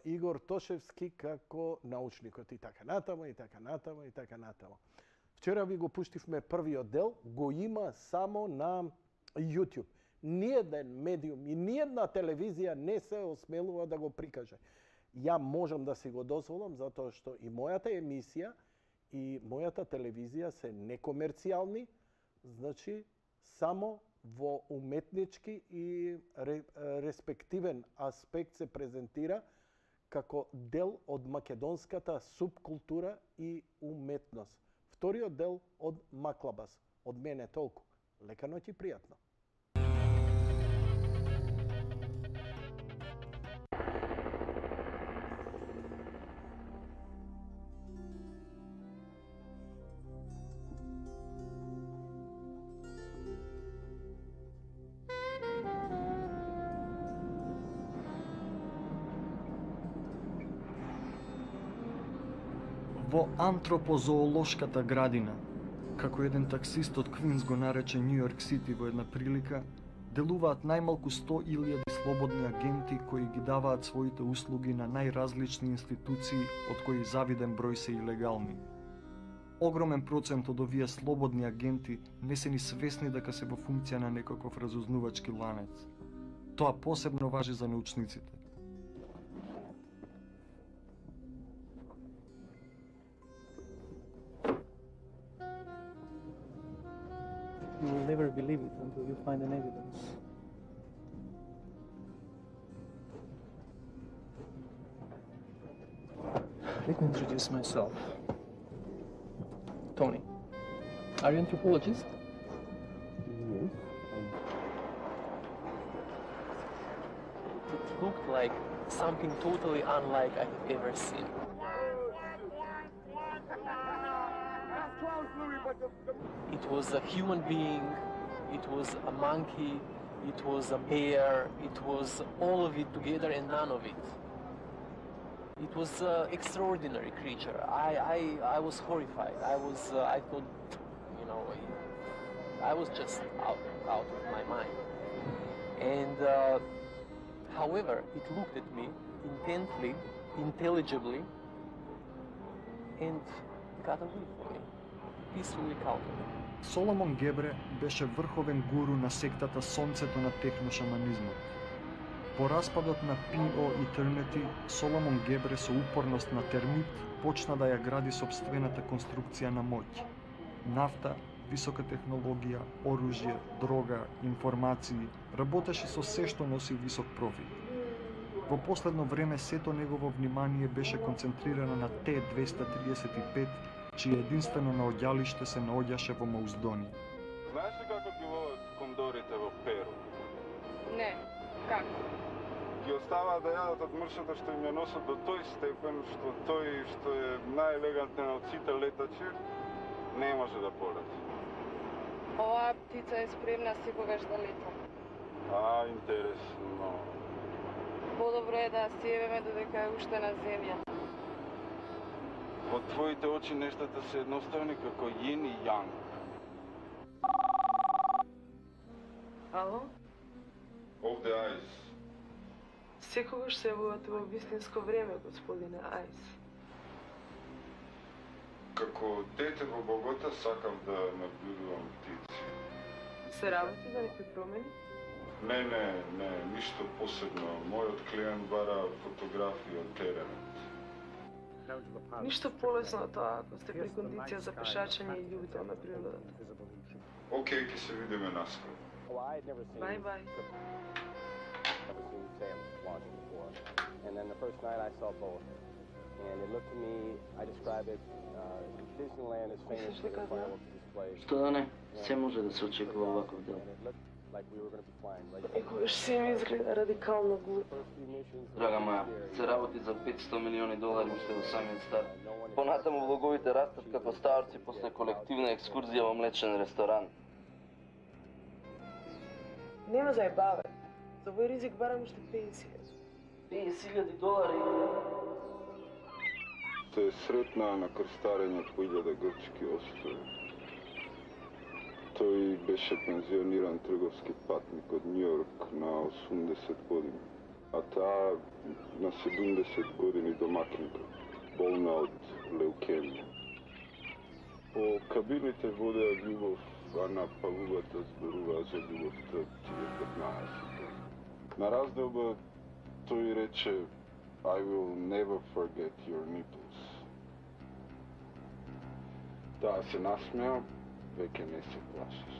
Игор Тошевски како научникот и така натаму, и така натаму, и така натаму. Вчера ви го пуштивме првиот дел, го има само на YouTube. Ниеден медиум и ниедна телевизија не се осмелува да го прикаже. Ја можам да си го дозволам затоа што и мојата емисија и мојата телевизија се некомерцијални, значи само во уметнички и респективен аспект се презентира како дел од македонската субкултура и уметност. Вториот дел од Маклабас. Од мене толку. Лека ноќ и пријатно. Во антропозоолошката градина, како еден таксист од Квинс го нарече Нью Йорк Сити во една прилика, делуваат најмалку 100.000 слободни агенти кои ги даваат своите услуги на најразлични институции, од кои завиден број се илегални. Огромен процент од овие слободни агенти не се ни свесни дека се во функција на некаков разузнувачки ланец. Тоа посебно важи за научниците. You will never believe it until you find an evidence. Let me introduce myself. Tony. Are you an anthropologist? Yes. It looked like something totally unlike I have ever seen. It was a human being, it was a monkey, it was a bear, it was all of it together and none of it. It was an extraordinary creature. I was horrified. I thought, you know, I was just out of my mind. And however, it looked at me intently, intelligibly, and got away from me. Peacefully calmly. Соломон Гебре беше врховен гуру на сектата Сонцето на техношаманизмот. По распадот на P.O. Eternity, Соломон Гебре со упорност на термит почна да ја гради сопствената конструкција на моќ. Нафта, висока технологија, оружје, дрога, информации, работеше со се што носи висок профит. Во последно време сето негово внимание беше концентрирано на Т-235, чие единствено наоѓалиште се наоѓаше во Мауздони. Знаеш ли како ги ловат кондорите во Перу? Не, како? Ги оставаат да јадат од мршата што им ја носат до тој степен што тој што е најелегантен од сите летачи не може да полети. Оваа птица е спремна секогаш да лета. Интересно. Подобро е да се јавиме додека е уште на земја. Во твоите очи нештата се едноставни како јин и јанг. Ало? Овде Ајс. Секогаш се јавувате во вистинско време, господине Ајс. Како дете во Богота сакам да наблюдувам птици. Се работи за некои промени? Не, ништо посебно. Мојот клиент бара фотографии од теренот. Ништо полесно од тоа ако сте при кондиција за пешачење и љубител на природата. Океј, ќе се видиме наскоро. Bye bye. Never seen Sam launching before. And then the first night I saw both. And it looked to me, I describe it, Disneyland is famous for their fireworks displays. Што да не, се може да се очекува оваков дел. Некогаш се ми изгледа радикално глупо. Драга моја, се работи за $500 милиони уште во самиот старт. Понатаму влоговите растат како старци после колективна екскурзија во млечен ресторан. Нема заебаве. За овој ризик барам уште пенсија. $50,000. Се сретнаа на крстарење по 1000 грчки острови. Тој беше пензиониран трговски патник од Њујорк на 80 години, а таа на 70 години домакинка, болна од леукемија. По кабините водеа љубов, а на палубата зборуваа за љубовта тие 15. На разделба тој рече I will never forget your nipples. Таа се насмеа, веќе не се плашиш.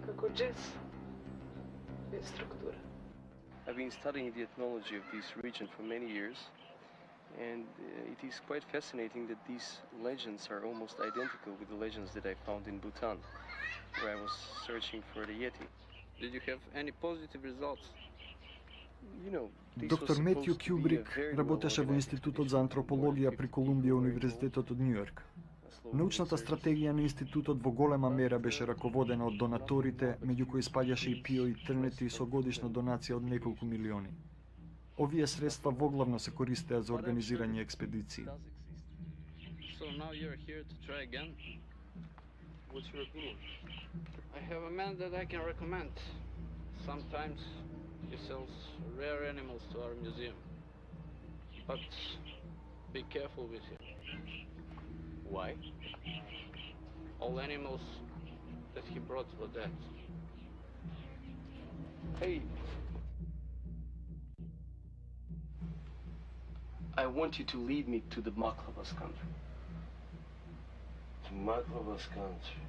Како джез, без структура. I've been studying the ethnology of this region for many years, and it is quite fascinating that these legends are almost identical with the legends that I found in Bhutan, where I was searching for the Yeti. Did you have any positive results? You know, Доктор Метју Кјубрик работеше во Институтот за антропологија при Колумбија Универзитетот од Њујорк. Научната стратегија на институтот во голема мера беше раководена од донаторите, меѓу кои спаѓаше и P.O. Eternity со годишна донација од неколку милиони. Овие средства воглавно се користеа за организирање експедиции. now you're here to try again? What's your opinion? I have a man that I can recommend. Sometimes he sells rare animals to our museum. But be careful with him. Why? All animals that he brought were dead. Hey, I want you to lead me to the Maklavas country. To Maklavas country,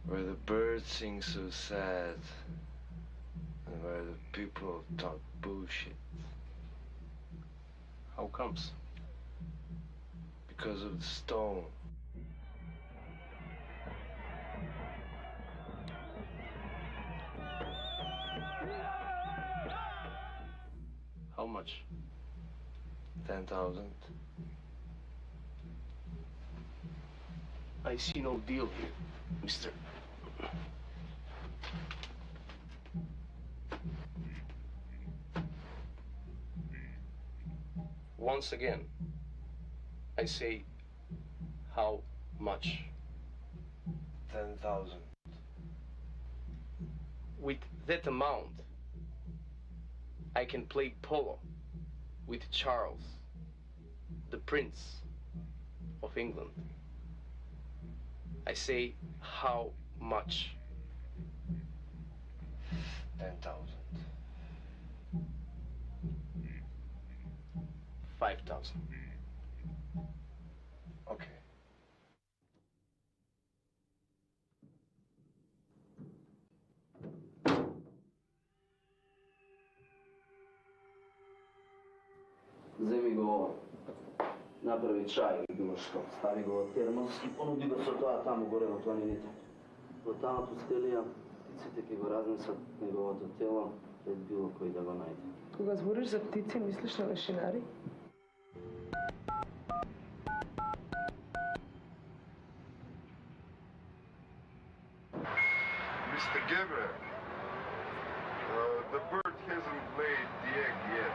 where the birds sing so sad, and where the people talk bullshit. How comes? Because of the stone. How much? 10,000. I see no deal here, mister. Once again, I say, how much? 10,000. With that amount, I can play polo with Charles, the Prince of England. I say, how much? 10,000. 5,000. Okay. Вземи го, направи чай или било што. Стави го во термос и понуди го со тоа таму горе во планините. Во таму пустелија, птиците ќе го разнесат неговото тело пред било кој да го најде. Кога збориш за птици, мислиш на лешинари? Mr. Gabriel, the bird hasn't laid the egg yet.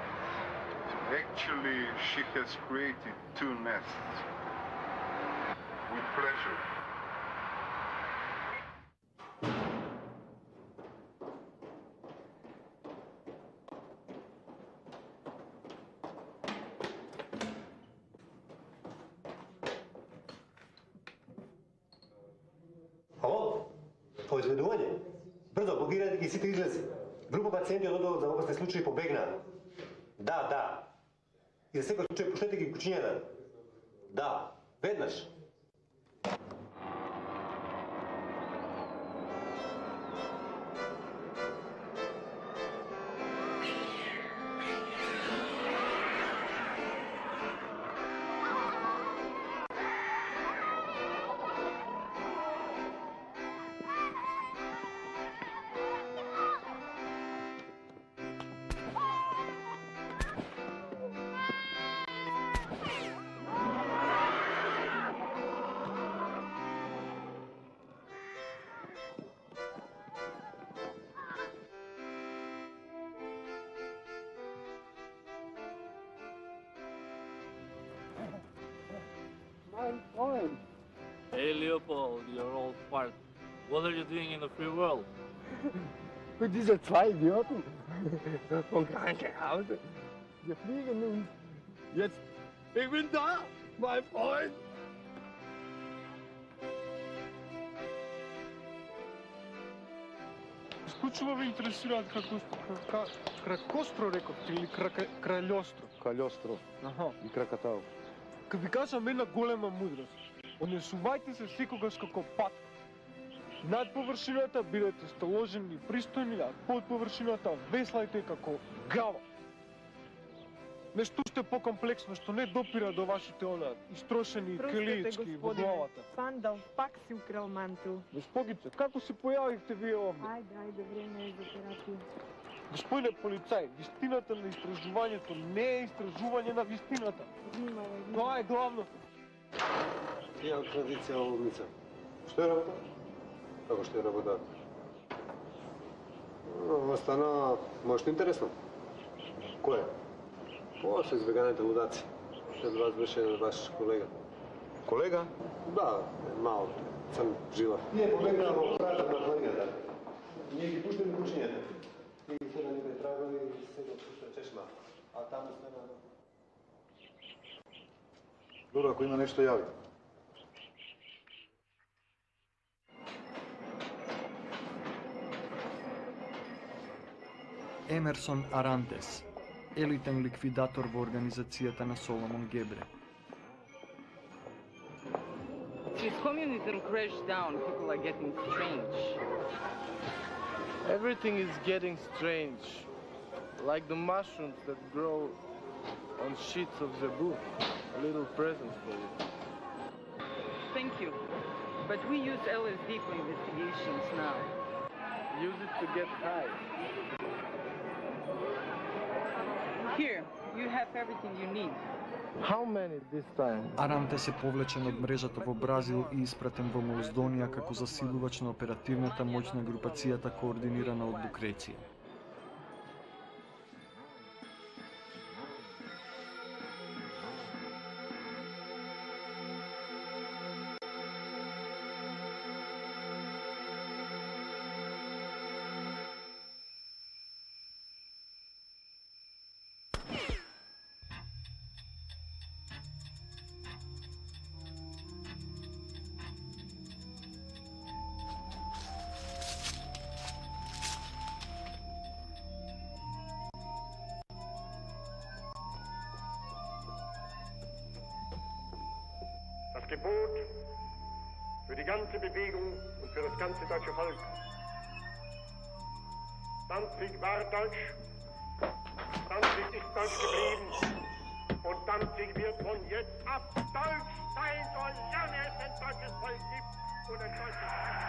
Actually, she has created 2 nests. With pleasure. Ало? Поизведување? Брзо, блокирајте ги сите излези. Група пациенти од одделот за опасни случаи побегнаа. Да. И за секој случај пуштете ги кучињата. Да, веднаш. I'm fine. Hey Leopold, you're all fart. What are you doing in the free world? Mit diese 2 Idioten vom Krankenhaus. Wir fliegen uns. Jetzt, ich bin da, mein Freund. Исклучиво ме интересираат кракостро рековте или кралјостро? Калјостро. Аха. И кракатао. Ка ви кажам една голема мудрост. Однесувајте се секогаш како пат. Над површината бидете столожени и пристојни, а под површината веслајте како гава. Нешто уште покомплексно што не допира до вашите истрошени келиички во главата. Сандал, пак си украл мантил. Господице, како се појавихте вие овде? Ајде, време е за терапија. Господине полицај, вистината на истражувањето не е истражување на вистината. Внимавај. Тоа е главното. Тија традиција уловница. Што е работа? Како што е работа? Ова стана можно интересно. Кој е? Ова се избеганите лудаци. Пред вас беше ваш колега. Kolega? Da, malo. Sam živa. Nije pobegnalo pratak na planinata. Nije gi pušteni kućenjata. Nije gi sada nekaj tragali i sve ga pušta češma. A tamo sve na... Dobro, ako ima nešto javi. Емерсон Арантес, елитен ликвидатор во организацијата на Соломон Гебре. Since communism crashed down, people are getting strange. Everything is getting strange. Like the mushrooms that grow on sheets of zebu. A little present for you. Thank you. But we use LSD for investigations now. Use it to get high. Here, you have everything you need. How many this time? Арантес е повлечен од мрежата во Бразил и испратен во Молдонија како засилувач на оперативната моќ на групацијата координирана од Лукреција. Das Gebot für die ganze Bewegung und für das ganze deutsche Volk. Danzig war deutsch, Danzig ist deutsch geblieben und Danzig wird von jetzt ab deutsch sein, solange es ein deutsches Volk gibt und ein deutsches Volk.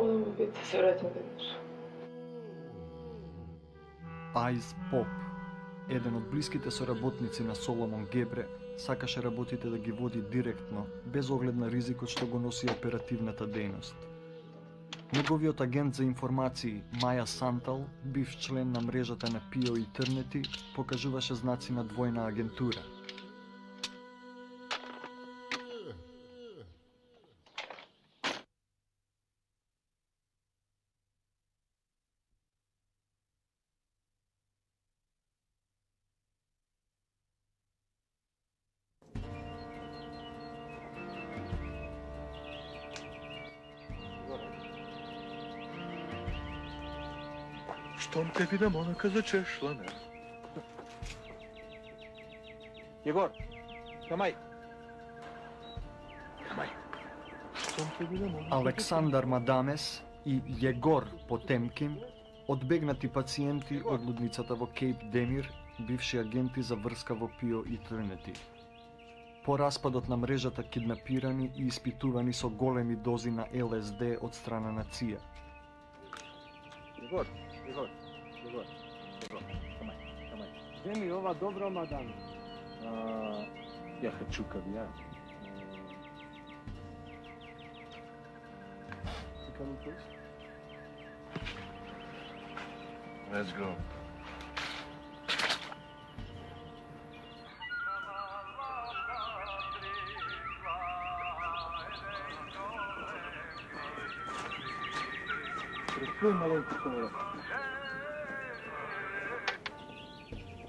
Одам во веце, се враќам веднаш. Айз Поп, еден од блиските соработници на Соломон Гебре, сакаше работите да ги води директно, без оглед на ризикот што го носи оперативната дејност. Неговиот агент за информации, Маја Сантал, бив член на мрежата на Пио и Трнети, покажуваше знаци на двојна агентура. Щом те видам, онака зачешла, не? Егор, камај. Камај. Щом те видам, онака... Александар Мадамес и Егор Потемкин, одбегнати пациенти од лудницата во Кейп Демир, бивши агенти за врска во Пио и Трнети. По распадот на мрежата киднапирани и испитувани со големи дози на ЛСД од страна на ЦИА. Егор, камај. Где ми ова добро, мадам? Ја хочу кавијар. Let's go.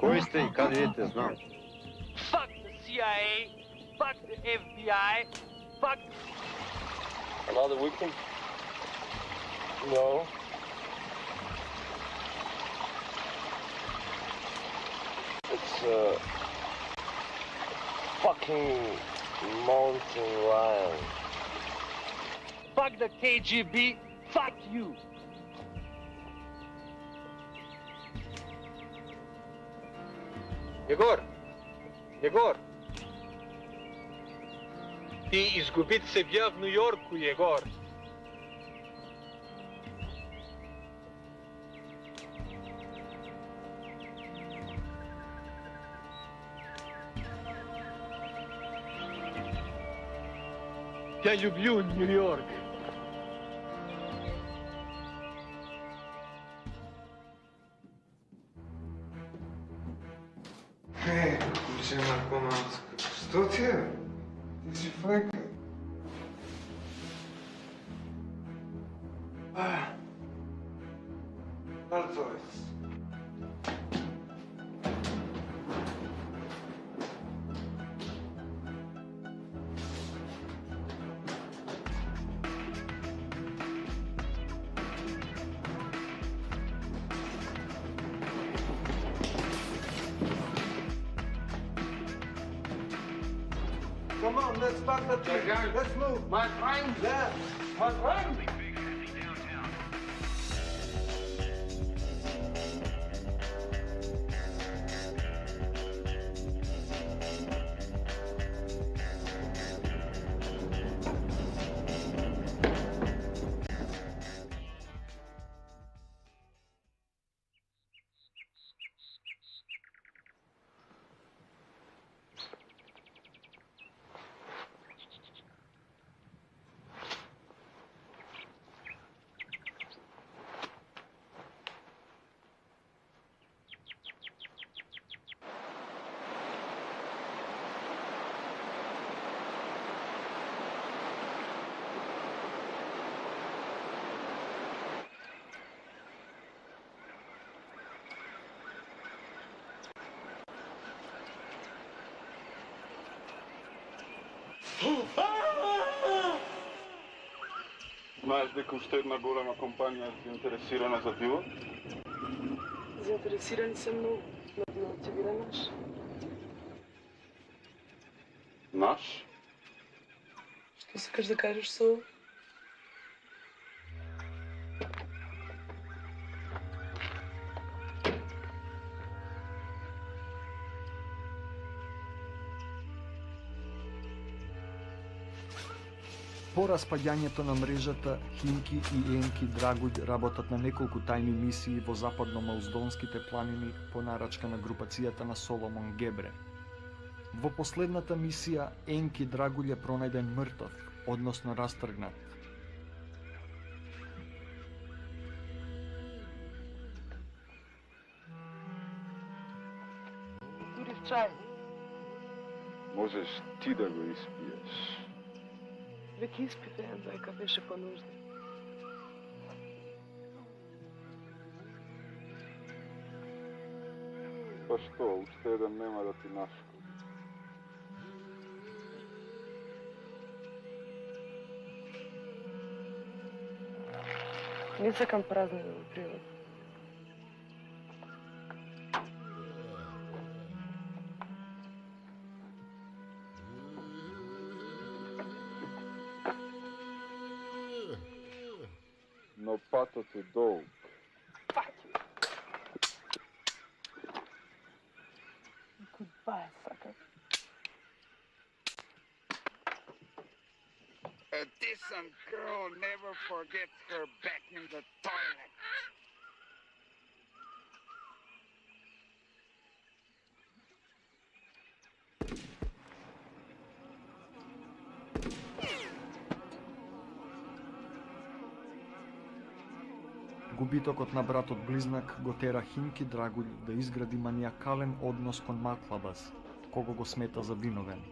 Кој сте и каде идете, знам. Fuck the CIA, fuck the FBI, fuck... Another weekend? No. It's a fucking mountain lion. Fuck the KGB, fuck you! Егор! Ти изгубит се бя в Нью-Йорку, Егор! Я люблю Нью-Йорк! Куча наркоманска. Что тебе? Ты си флека. Мъртвец. Come on, let's start the trip. Let's move. My friend? Yeah, my friend. Знаеш дека уште една голема компанија е заинтересирана за дилот? Заинтересирани се многу, но дилот ќе биде наш. Наш? Што сакаш да кажеш со ова? По распаѓањето на мрежата, Химки и Енки Драгуљ работат на неколку тајни мисии во западно-Мауздонските планини по нарачка на групацијата на Соломон Гебре. Во последната мисија, Енки Драгуљ е пронајден мртов, односно растргнат. Дури в чај. Можеш ти да го испиеш. Веќе испите, доека беше по нужда. Па што, уште еден нема да ти нашко. Не сакам празнини во природа. Но патот е долг. Goodbye, sucker. A decent girl never forgets her back in the toilet. Губитокот на братот близнак го тера Химки Драгуљ да изгради маниакален однос кон Маклабас, кого го смета за виновен.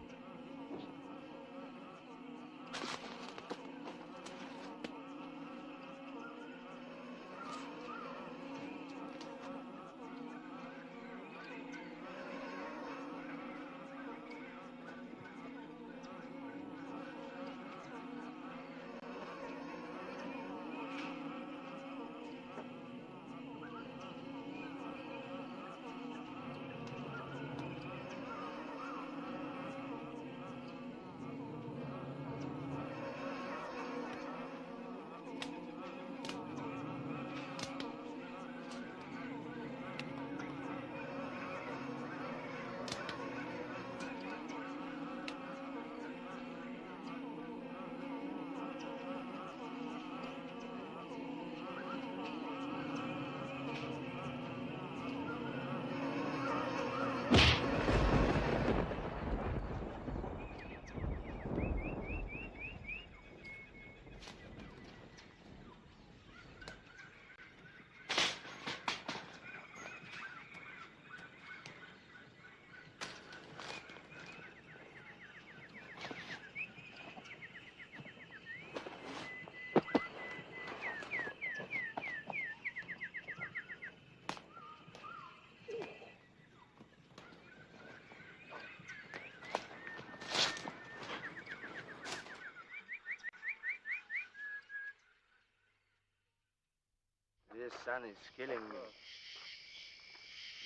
This sun is killing me.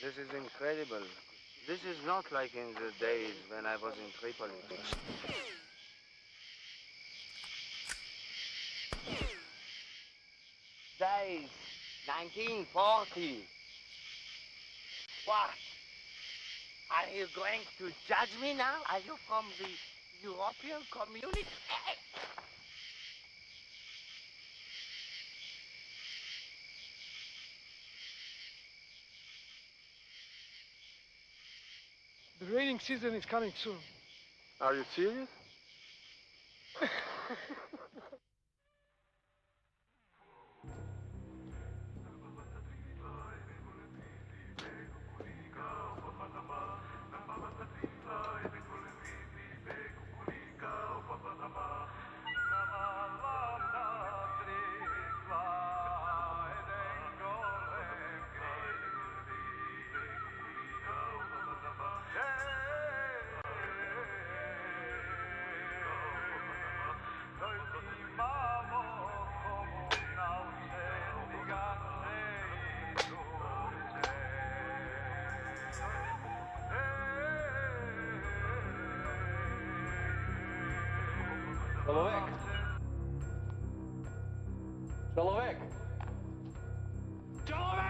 This is incredible. This is not like in the days when I was in Tripoli. Days, 1940. What? Are you going to judge me now? Are you from the European Community? The raining season is coming soon. Are you serious? Человек! Человек!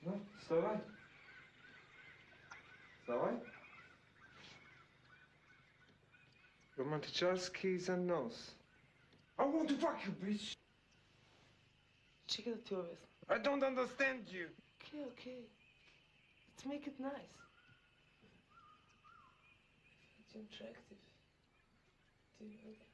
Ну, вставай. Вставай. Романтичарски за нос. I want to fuck you, bitch. Чекай да ти обясня. I don't understand you. Okay, okay. Let's make it nice. It's attractive. Do you know that?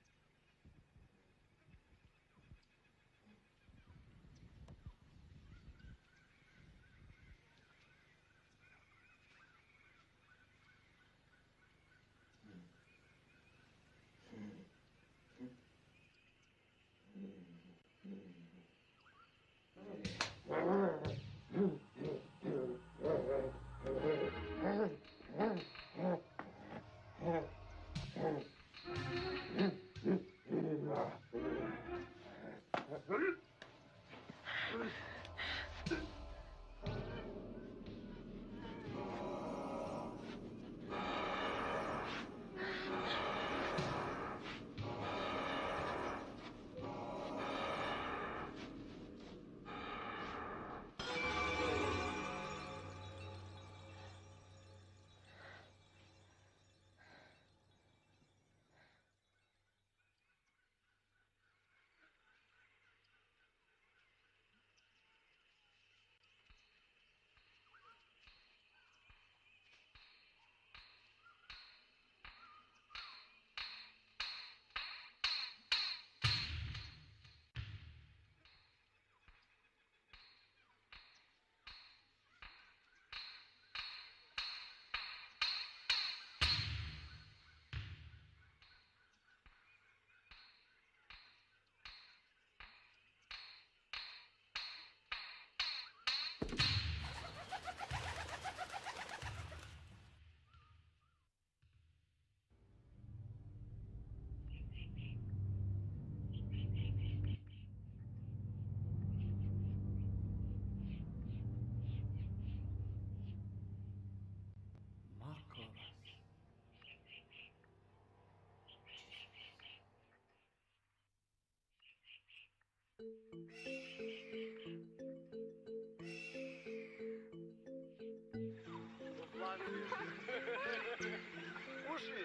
Уши!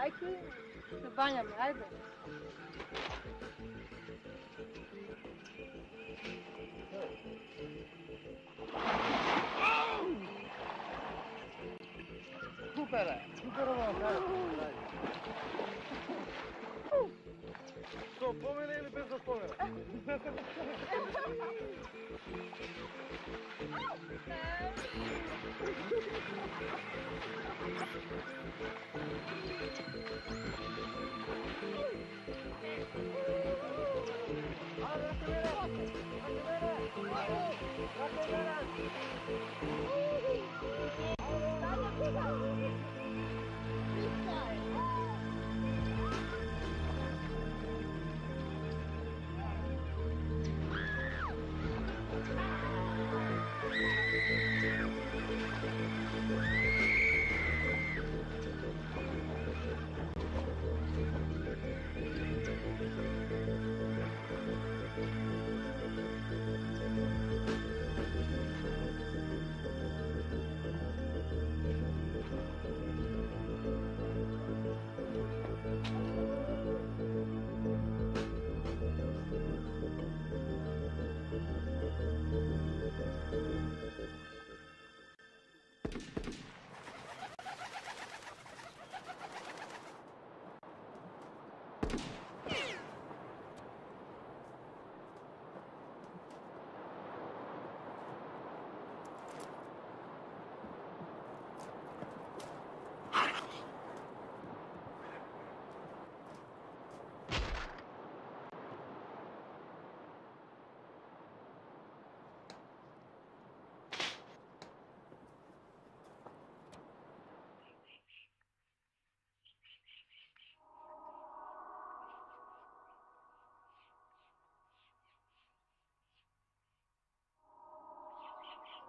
Ajde, se banjamo, ajde. Super je, superova afera. Što, pomene ili bez da pomene?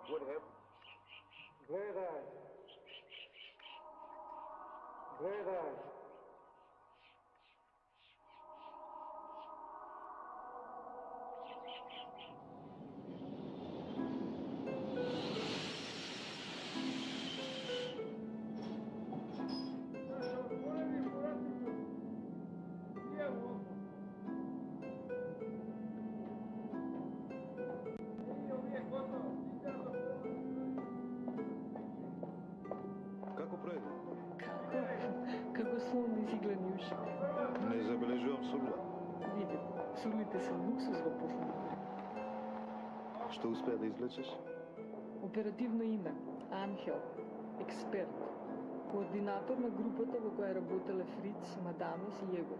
What happened? Gledaj. Gledaj. Kako pređe? Kako словно изиглени уши. Не забележувам судба. Видим, судлите се луксус во последно време. Што успеа да извлечеш? Оперативно име Анхел, експерт, координатор на групата во која работеле Фриц, Мадамес и Егор.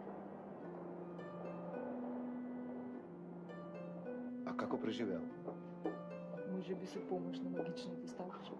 А како преживеал? Може би се помош на магичната ставча.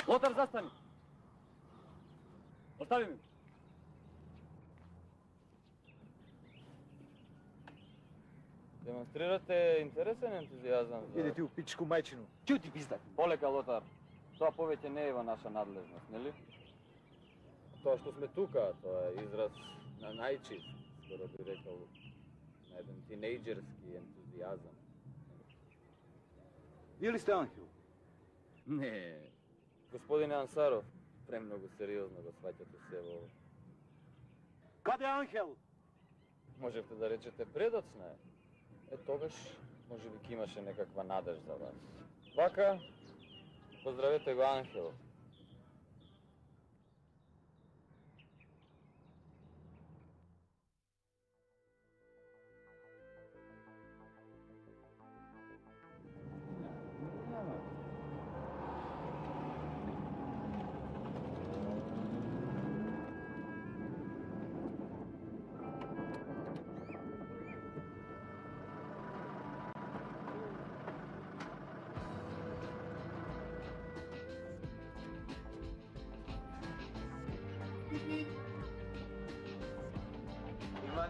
Лотар, застани! Остави ми! Демонстрирате интересен ентузијазам за... Иди ти у пичку мајчину. Чути пиздак. Полека, Лотар. Тоа повеќе не е во наша надлежност, нели? Тоа што сме тука, тоа е израз на најчист, скоро би рекол, на еден тинејџерски ентузијазам. Или сте Анхел? Не. Господине Ансаров, премногу сериозно го сваќате се во... Каде Анхел? Можевте да речете предоцна е. Е, тогаш, може би ки имаше некаква надеж за вас. Вака, поздравете го Анхел.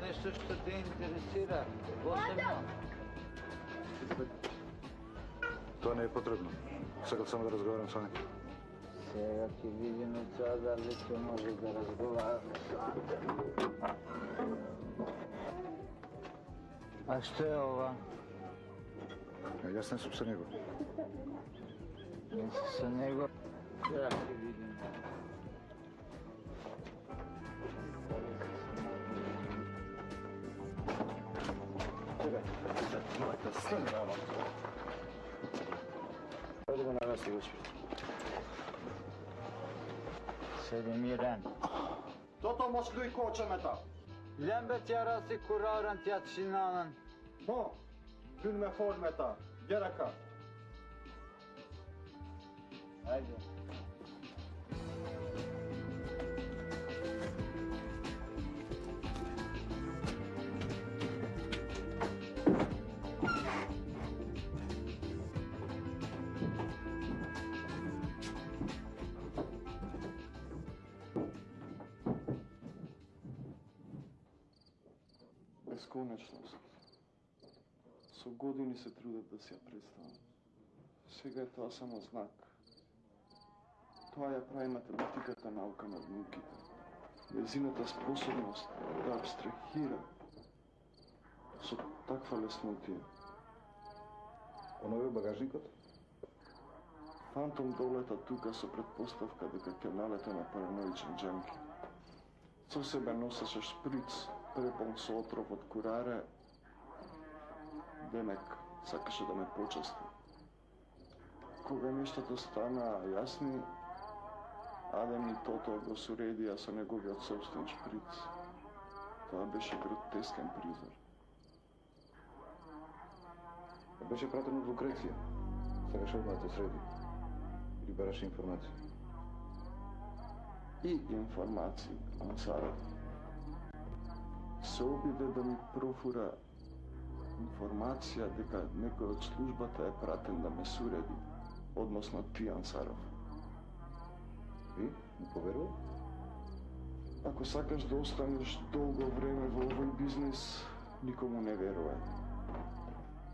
нещо što te interesira? Posebno? To ne je potrebno. Sakal samo da razgovaram s vami. Сега ќе видиме това дали ќе може да разговараме с вами. А што е ова? Јас не сум со него. Не си со него? Сега ќе видиме. Хайде го намести, господи. Седи мирен. Тото мослуй кочамета. Лембет ярасы кураран тятшинанан. Мо, дünme формета. Герака. Хайде. Бесконечност. Со години се трудат да си ја представам. Сега е тоа само знак. Тоа ја прави математиката наука над науките. Незината способност да абстрахира со таква леснотија. Оној е багажникот? Фантом долета тука со предпоставка дека ќе налета на параноичен джанки. Со себе носеше шприц, препон со отров од кураре. Демек, сакаше да ме почести. Кога нештата стана јасни, Адем и Тото го суредија со неговиот собствен шприц. Тоа беше гротескен призор. Беше пратен од Лукреција. Сакаше одмah да те среди. Или бараше информација. И информации, Ансаров. Се обиде да ми профура информација дека некој од службата е пратен да ме суреди, односно ти, Ансаров. И? Му поверува? Ако сакаш да останеш долго време во овој бизнис, никому не верувај.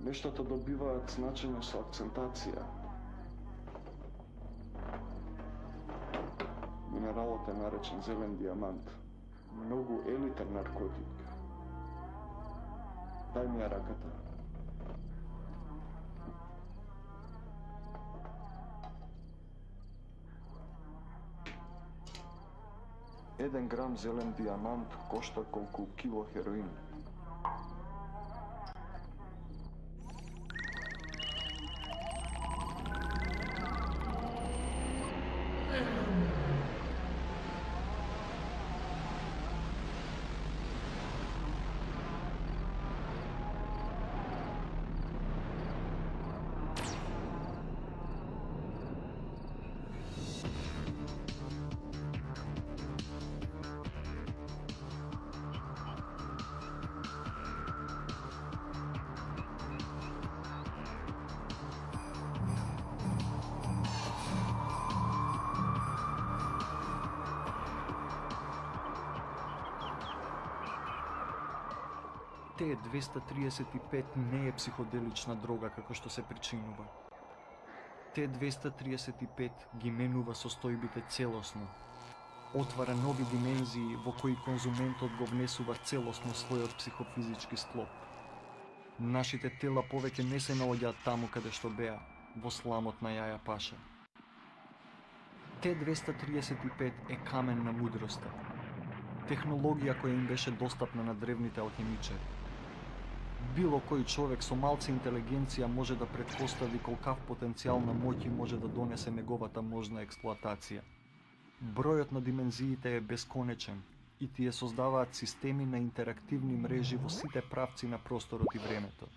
Нештата добиваат значење со акцентација. Минералот е наречен зелен диамант. Многу елитен наркотик. Дај ми ја раката. Еден грам зелен диамант кошта колку кило хероин. Т-235 не е психоделична дрога како што се причинува. Т-235 ги менува состојбите целосно. Отвара нови димензии во кои конзументот го внесува целосно својот психофизички склоп. Нашите тела повеќе не се наоѓаат таму каде што беа, во сламот на Јаја Паша. Т-235 е камен на мудроста. Технологија која им беше достапна на древните алхемичари. Било кој човек со малце интелигенција може да претпостави колкав потенцијал на моќи може да донесе неговата можна експлоатација. Бројот на димензиите е бесконечен и тие создаваат системи на интерактивни мрежи во сите правци на просторот и времето.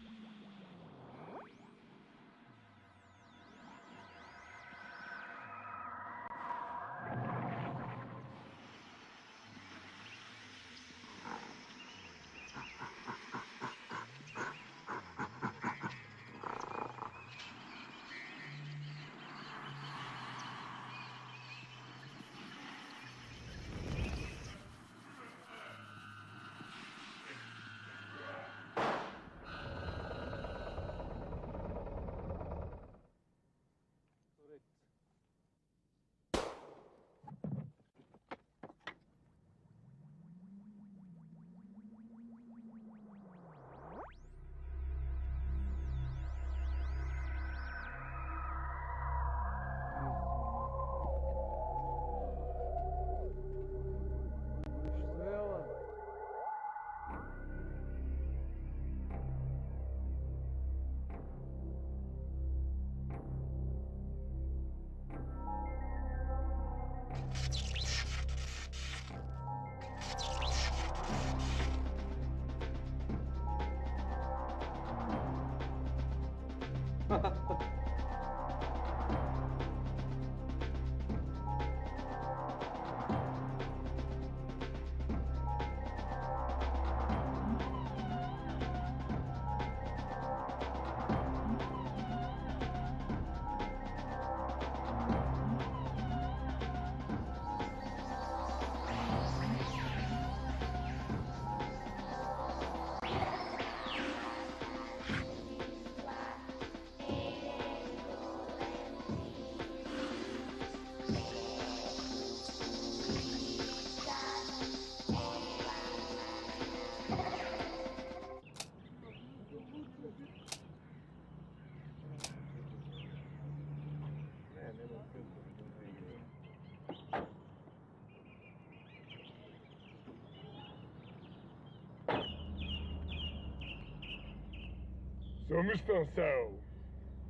So, Mr. Ansaro,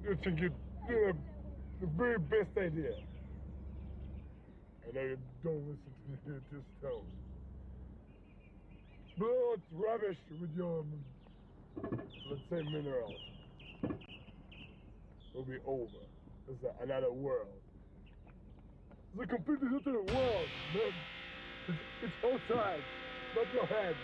you think you did the very best idea. I know you don't listen to me at this tone. Blow out rubbish with your, let's say, minerals. It'll be over. It's another world. It's a completely different world, man. It's outside, not your head.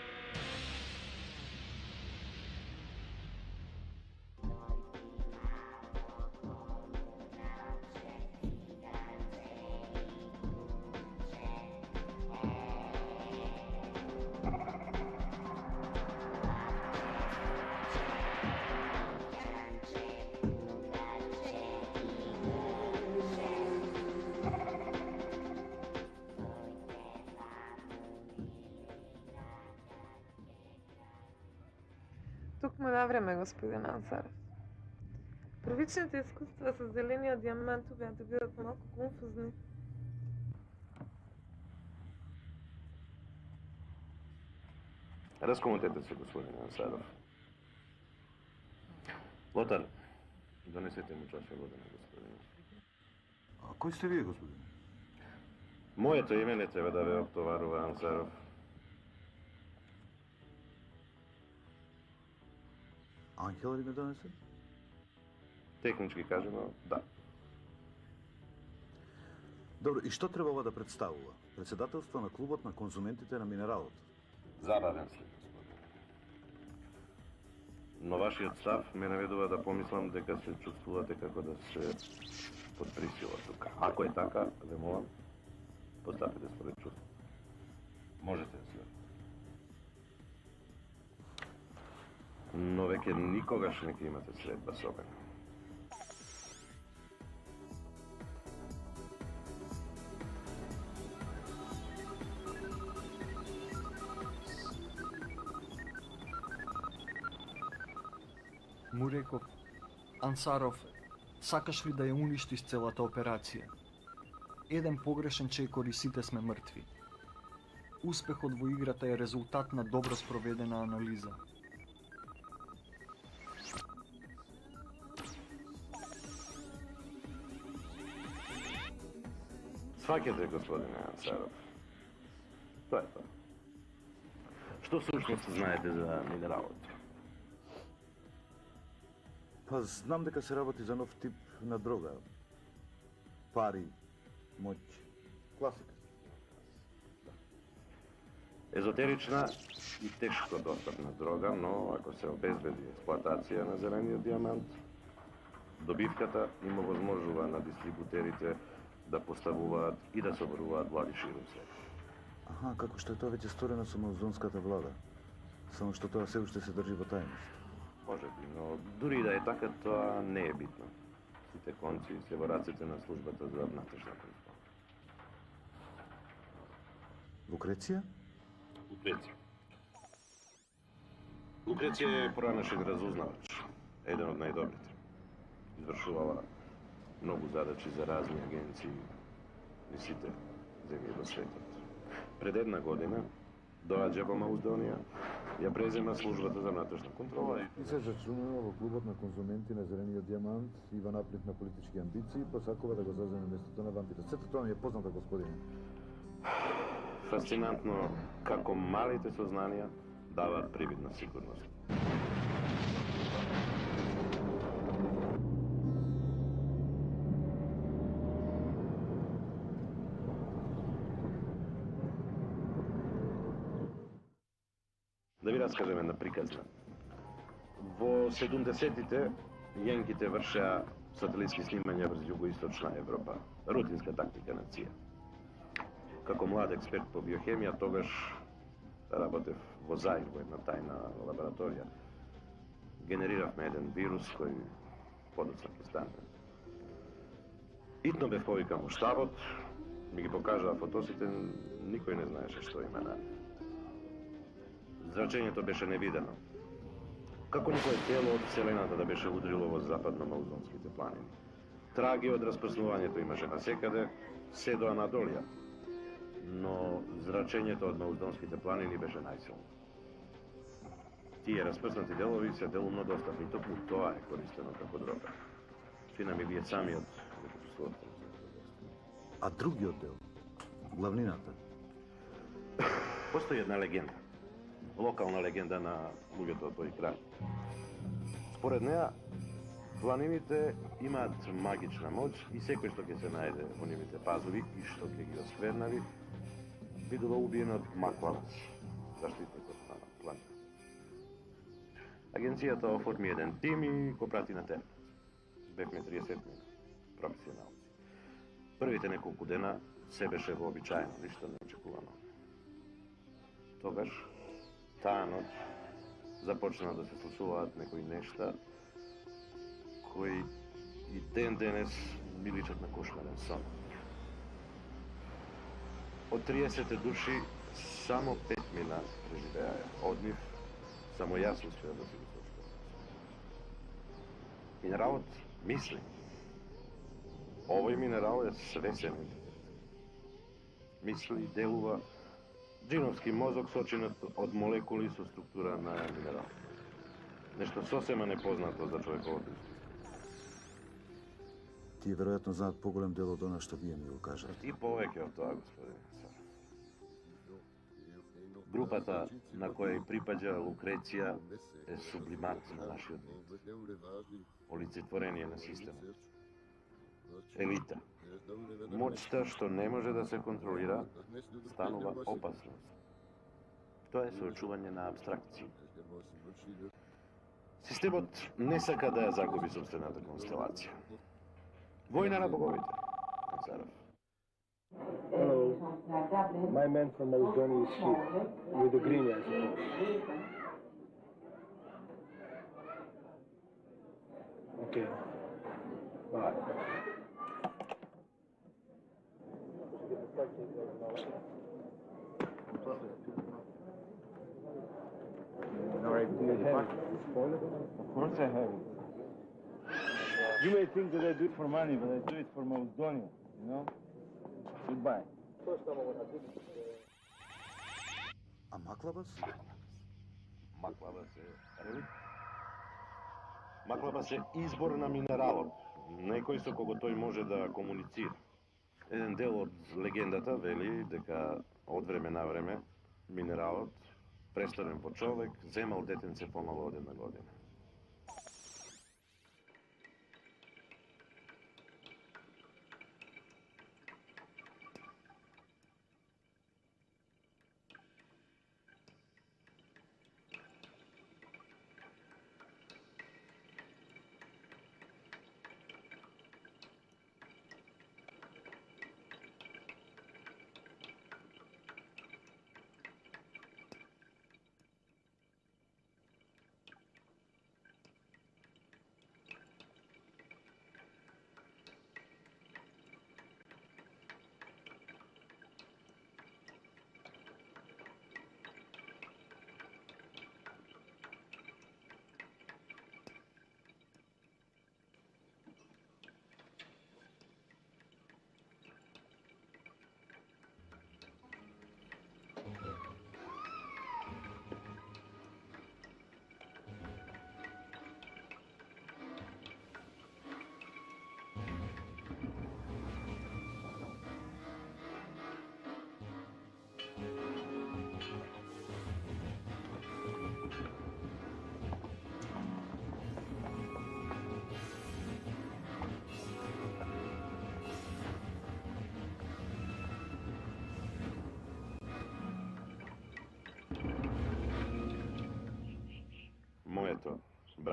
Тук му на време, господин Ансаров. Првичните изкуства с зелениот диамант беа да бидат малку конфузни. Разкомутете се, господин Ансаров. Лотар, донесете му чаша вода на господин. А кој сте вие, господин? Моето име не треба да ве обтоварува, Ансаров. Ангел ли ме донесе? Технички кажено, да. Добро, и што треба ова да представува? Председателство на клубот на конзументите на минералот. Забавен сте, господин. Но вашиот став ме наведува да помислам дека се чувствувате како да се под присила тука. Ако е така, ве молам, постапите според чувство. Можете да се. Но веќе никогаш не ќе имате средба со мене. Му реков, Ансаров, сакаш ли да ја уништиш целата операција? Еден погрешен чекор и сите сме мртви. Успехот во играта е резултат на добро спроведена анализа. Сваќате, господине Ансаров. Тоа е тоа. Што всушност знаете за минералот? Па знам дека се работи за нов тип на дрога. Пари, моќ, класика. Езотерична и тешко достапна дрога, но ако се обезбеди експлоатација на зелениот диамант, добивката им овозможува на дистрибутерите да поставуваат и да соборуваат влади широм свет. Аха, како што е тоа веќе сторено со мавзонската влада. Само што тоа се уште се држи во тајност. Може би, но дури да е така, тоа не е битно. Сите конци се во рацете на службата за внатрешна контрола. Лукреција? Лукреција. Лукреција е поранешен разузнавач, еден од најдобрите. Извршувала многу задачи за разни агенции и сите земји во светот. Пред една година доаѓа во Македонија, ја презема службата за внатрешна контрола и се зачленува во клубот на конзументи на зелениот диамант и во наплив на политички амбиции, посакува да го заземе местото на вампирот. Сето тоа ми е познато, господине. Фасцинантно како малите сознанија даваат привид на сигурност. раскажем една приказна. Во 70-тите јенките вршеа сателитски снимања врз југоисточна Европа. Рутинска тактика на ЦИА. Како млад експерт по биохемија, тогаш работев во Заир, во една тајна лабораторија. Генериравме еден вирус кој подоцна ќе стане. Итно бев повикан во штабот, ми ги покажаа фотосите, никој не знаеше што има на нив. Зрачењето беше невидено. Како никое тело од Вселената да беше удрило во западно-маузонските планини. Траги од распрснувањето имаше насекаде, се до Анадолија. Но зрачењето од маузонските планини беше најсилно. Тие распрснати делови се делумно достапни, и токму тоа е користено како дрога. Фина ми вие самиот лекопословите. А другиот дел? Главнината? Постои една легенда. Локална легенда на луѓето од тој крај. Според неа, планините имаат магична моќ и секој што ќе се најде во нивните пазови и што ќе ги осквернави, бидува убиен од Маклавец, заштитникот на планината. Агенцијата оформи еден тим и го прати на терен. Бевме 30 професионалци. Првите неколку дена се беше вообичаено, ништо неочекувано. Тогаш, таа ноќ, започна да се случуваат некои нешта кои и ден денес ми личат на кошмарен сон. Од 30 души само 5 мина преживеаја. Од нив само јас успеа да се го сочувам. Минералот мисли. Овој минерал е свесен ентитет. Мисли, делува, джиновски мозок сочинет од молекули со структура на минерал. Нешто сосема непознато за човековото искуство. Тие веројатно знаат поголем дел од она што вие ми го кажете. И повеќе од тоа, господине. Групата на која и припаѓа Лукреција е сублимат на нашиот вид. Олицетворение на системот. Елита. Моќта што не може да се контролира, станува опасност. Тоа е соочување на абстракции. Системот не сака да ја загуби собствената констелација. Војна на боговите. Царев. Hello. My man from Macedonia is here. With the green, I suppose. Okay. Bye. Alright, do you have it? Of course I have it. You may think that I do it for money, but I do it for Macedonia, you know? Goodbye. А Маклавец? Маклавец е реликт. Маклавец е избор на минералот, некој со кого тој може да комуницира. Еден дел од легендата вели дека од време на време минералот, престорен во човек, земал детенце помало од една година.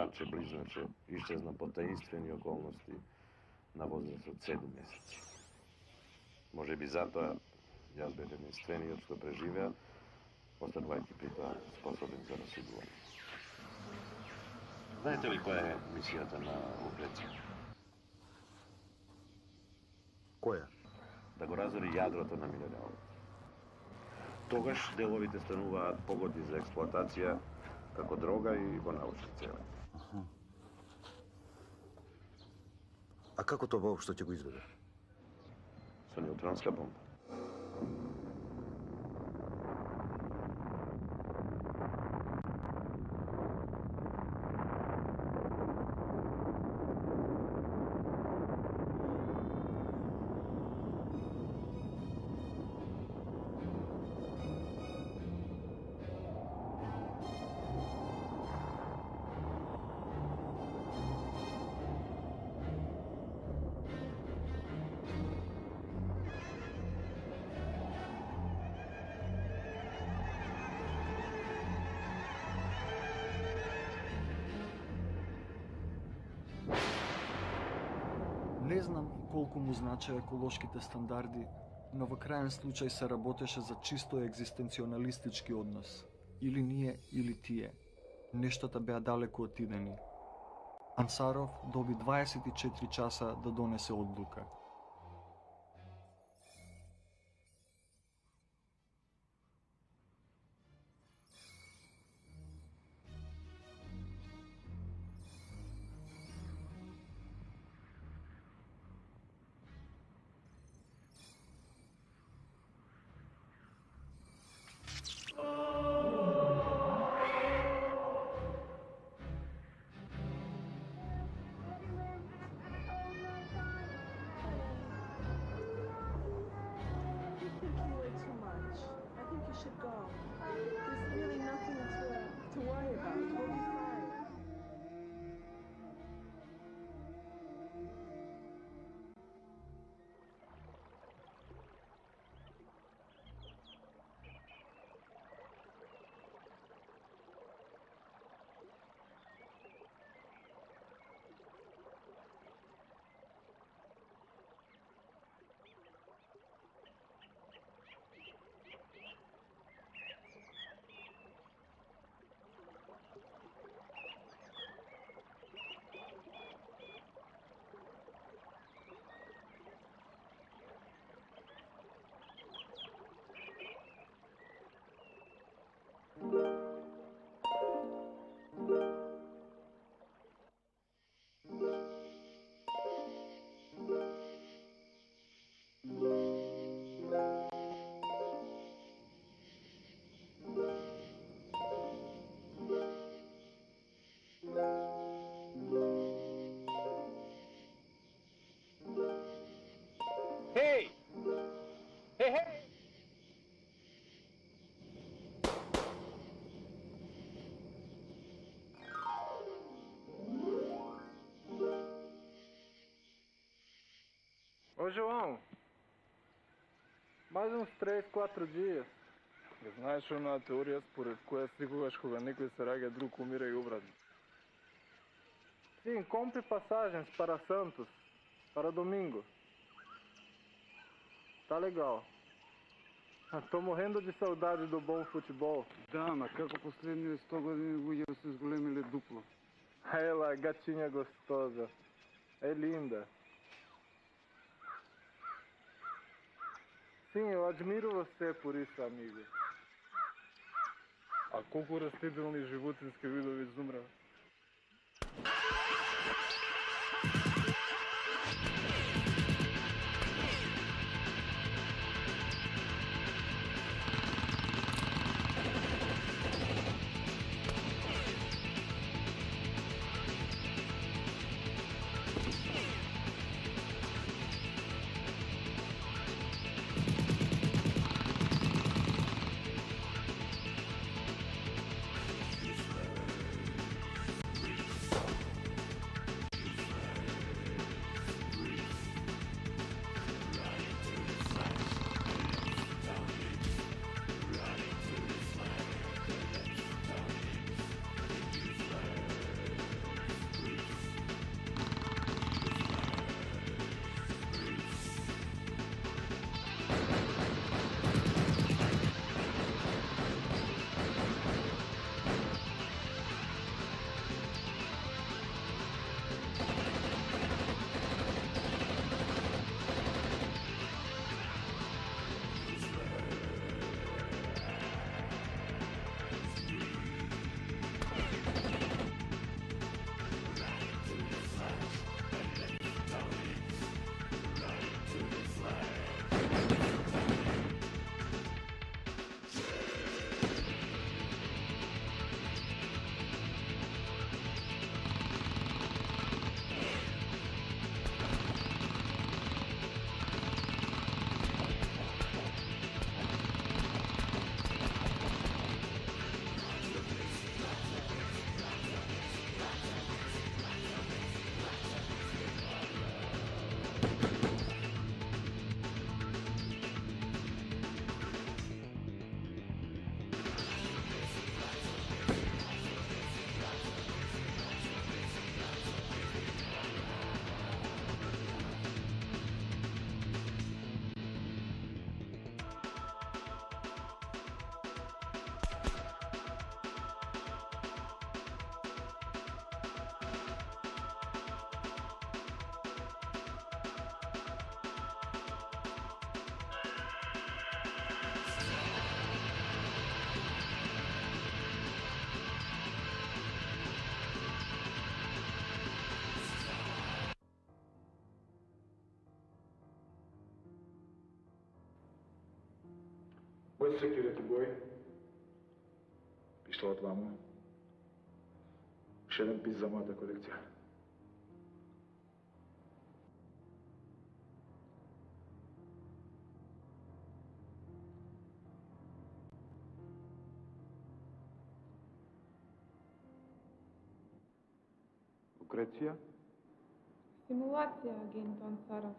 братче близначе исчезна по таинствени околности на возраст од 7 месеци. Може би затоа јас бев единствениот што преживеа, останувајќи при тоа способен за расудување. Знаете ли која е мисијата на Лукреције? Која? Да го разори јадрото на минералот. Тогаш деловите стануваат погодни за експлоатација како дрога и во научни цели. А како тоа воопшто ќе го изведе? Со неутронска бомба. Не знам колку му значеа еколошките стандарди, но во крајен случај се работеше за чисто екзистенционалистички однос. Или ние, или тие. Нештата беа далеку отидени. Ансаров доби 24 часа да донесе одлука. Hey! Hey, hey! Ô João, mais uns 3-4 dias. Знаеш онаа теорија според која секогаш кога некој се раѓа друг умира и обратно. Sim, compre passagens para Santos, para domingo. Tá legal. Tô morrendo de saudade do bom futebol. Да, ама како последните 100 години луѓе се зголемиле дупло. Ela, gatinha gostosa. É linda. Sim, eu admiro você por isso, amigo. А колку растителни животински видови изумра? Where's security boy? Пішла от ваму. Ще один піс за моята колекція. Лукреция? Симулација, агент Ансаров.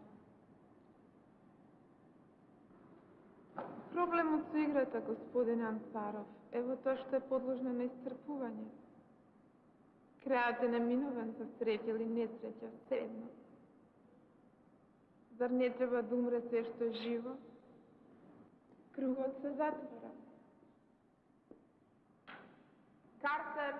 Проблемот со играта, господин Ансаров, е во тоа што е подложна на исцрпување. Крајот е неминовен со среќа или несреќа, седно. Зар не треба да умре се што е живо? Кругот се затвора. Картер!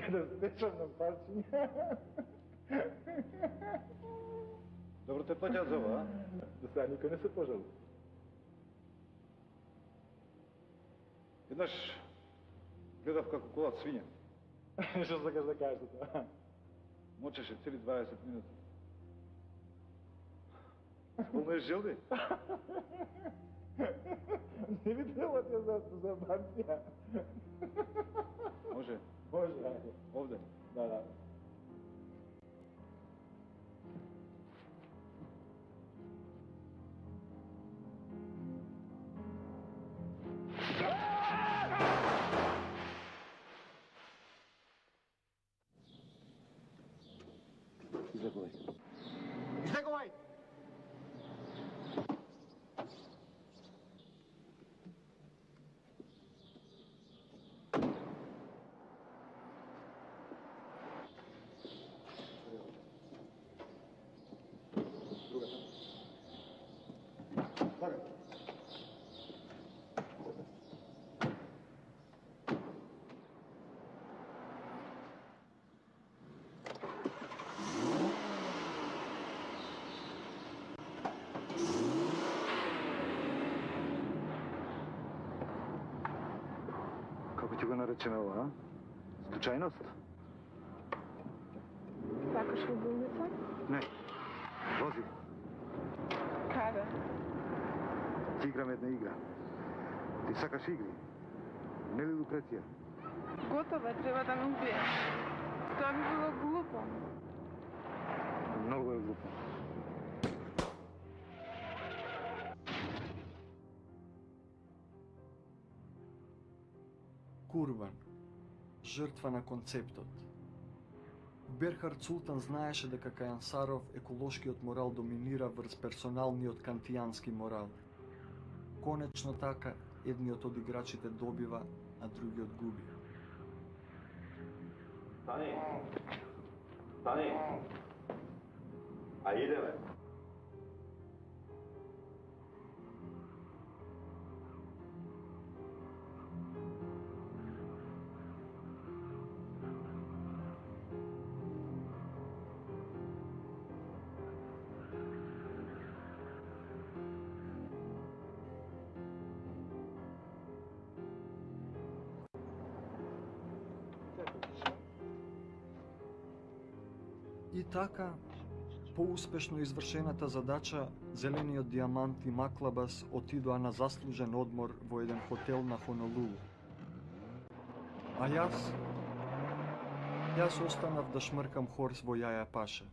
Kada stečam na parčinje. Dobro te plaćat za ovo, a? Da sad niko ne se požali. Jednaš, gledav kako kolat svinja. Što se kaš da kažete to? Močeš je cijeli 20 minuta. Spolneš želbi? Ne bi trebalo ti zašto za bancija. Može? Može, ajde. Ovdje? Da, da. Izlegovaj. Izlegovaj! Kako ti ga narečeme ovo, a? Slučajnost? Сакаш ли болница? Ne. Vozi. Каде? Ти играм една игра. Ти сакаш игри. Не ли, Лукреция? Готово е, треба да ме убиеш. Тоа би било глупо. Много е глупо. Курбан, жртва на концептот. Берхард Султан знаеше дека кај Ансаров еколошкиот морал доминира врз персоналниот кантијански морал. Конечно така, едниот од играчите добива, а другиот губи. Стани! Стани! А идеме! И така, поуспешно извршената задача, Зелениот диамант и Маклабас отидоа на заслужен одмор во еден хотел на Хонолулу. А јас останав да шмркам хорс во Јаја Паша.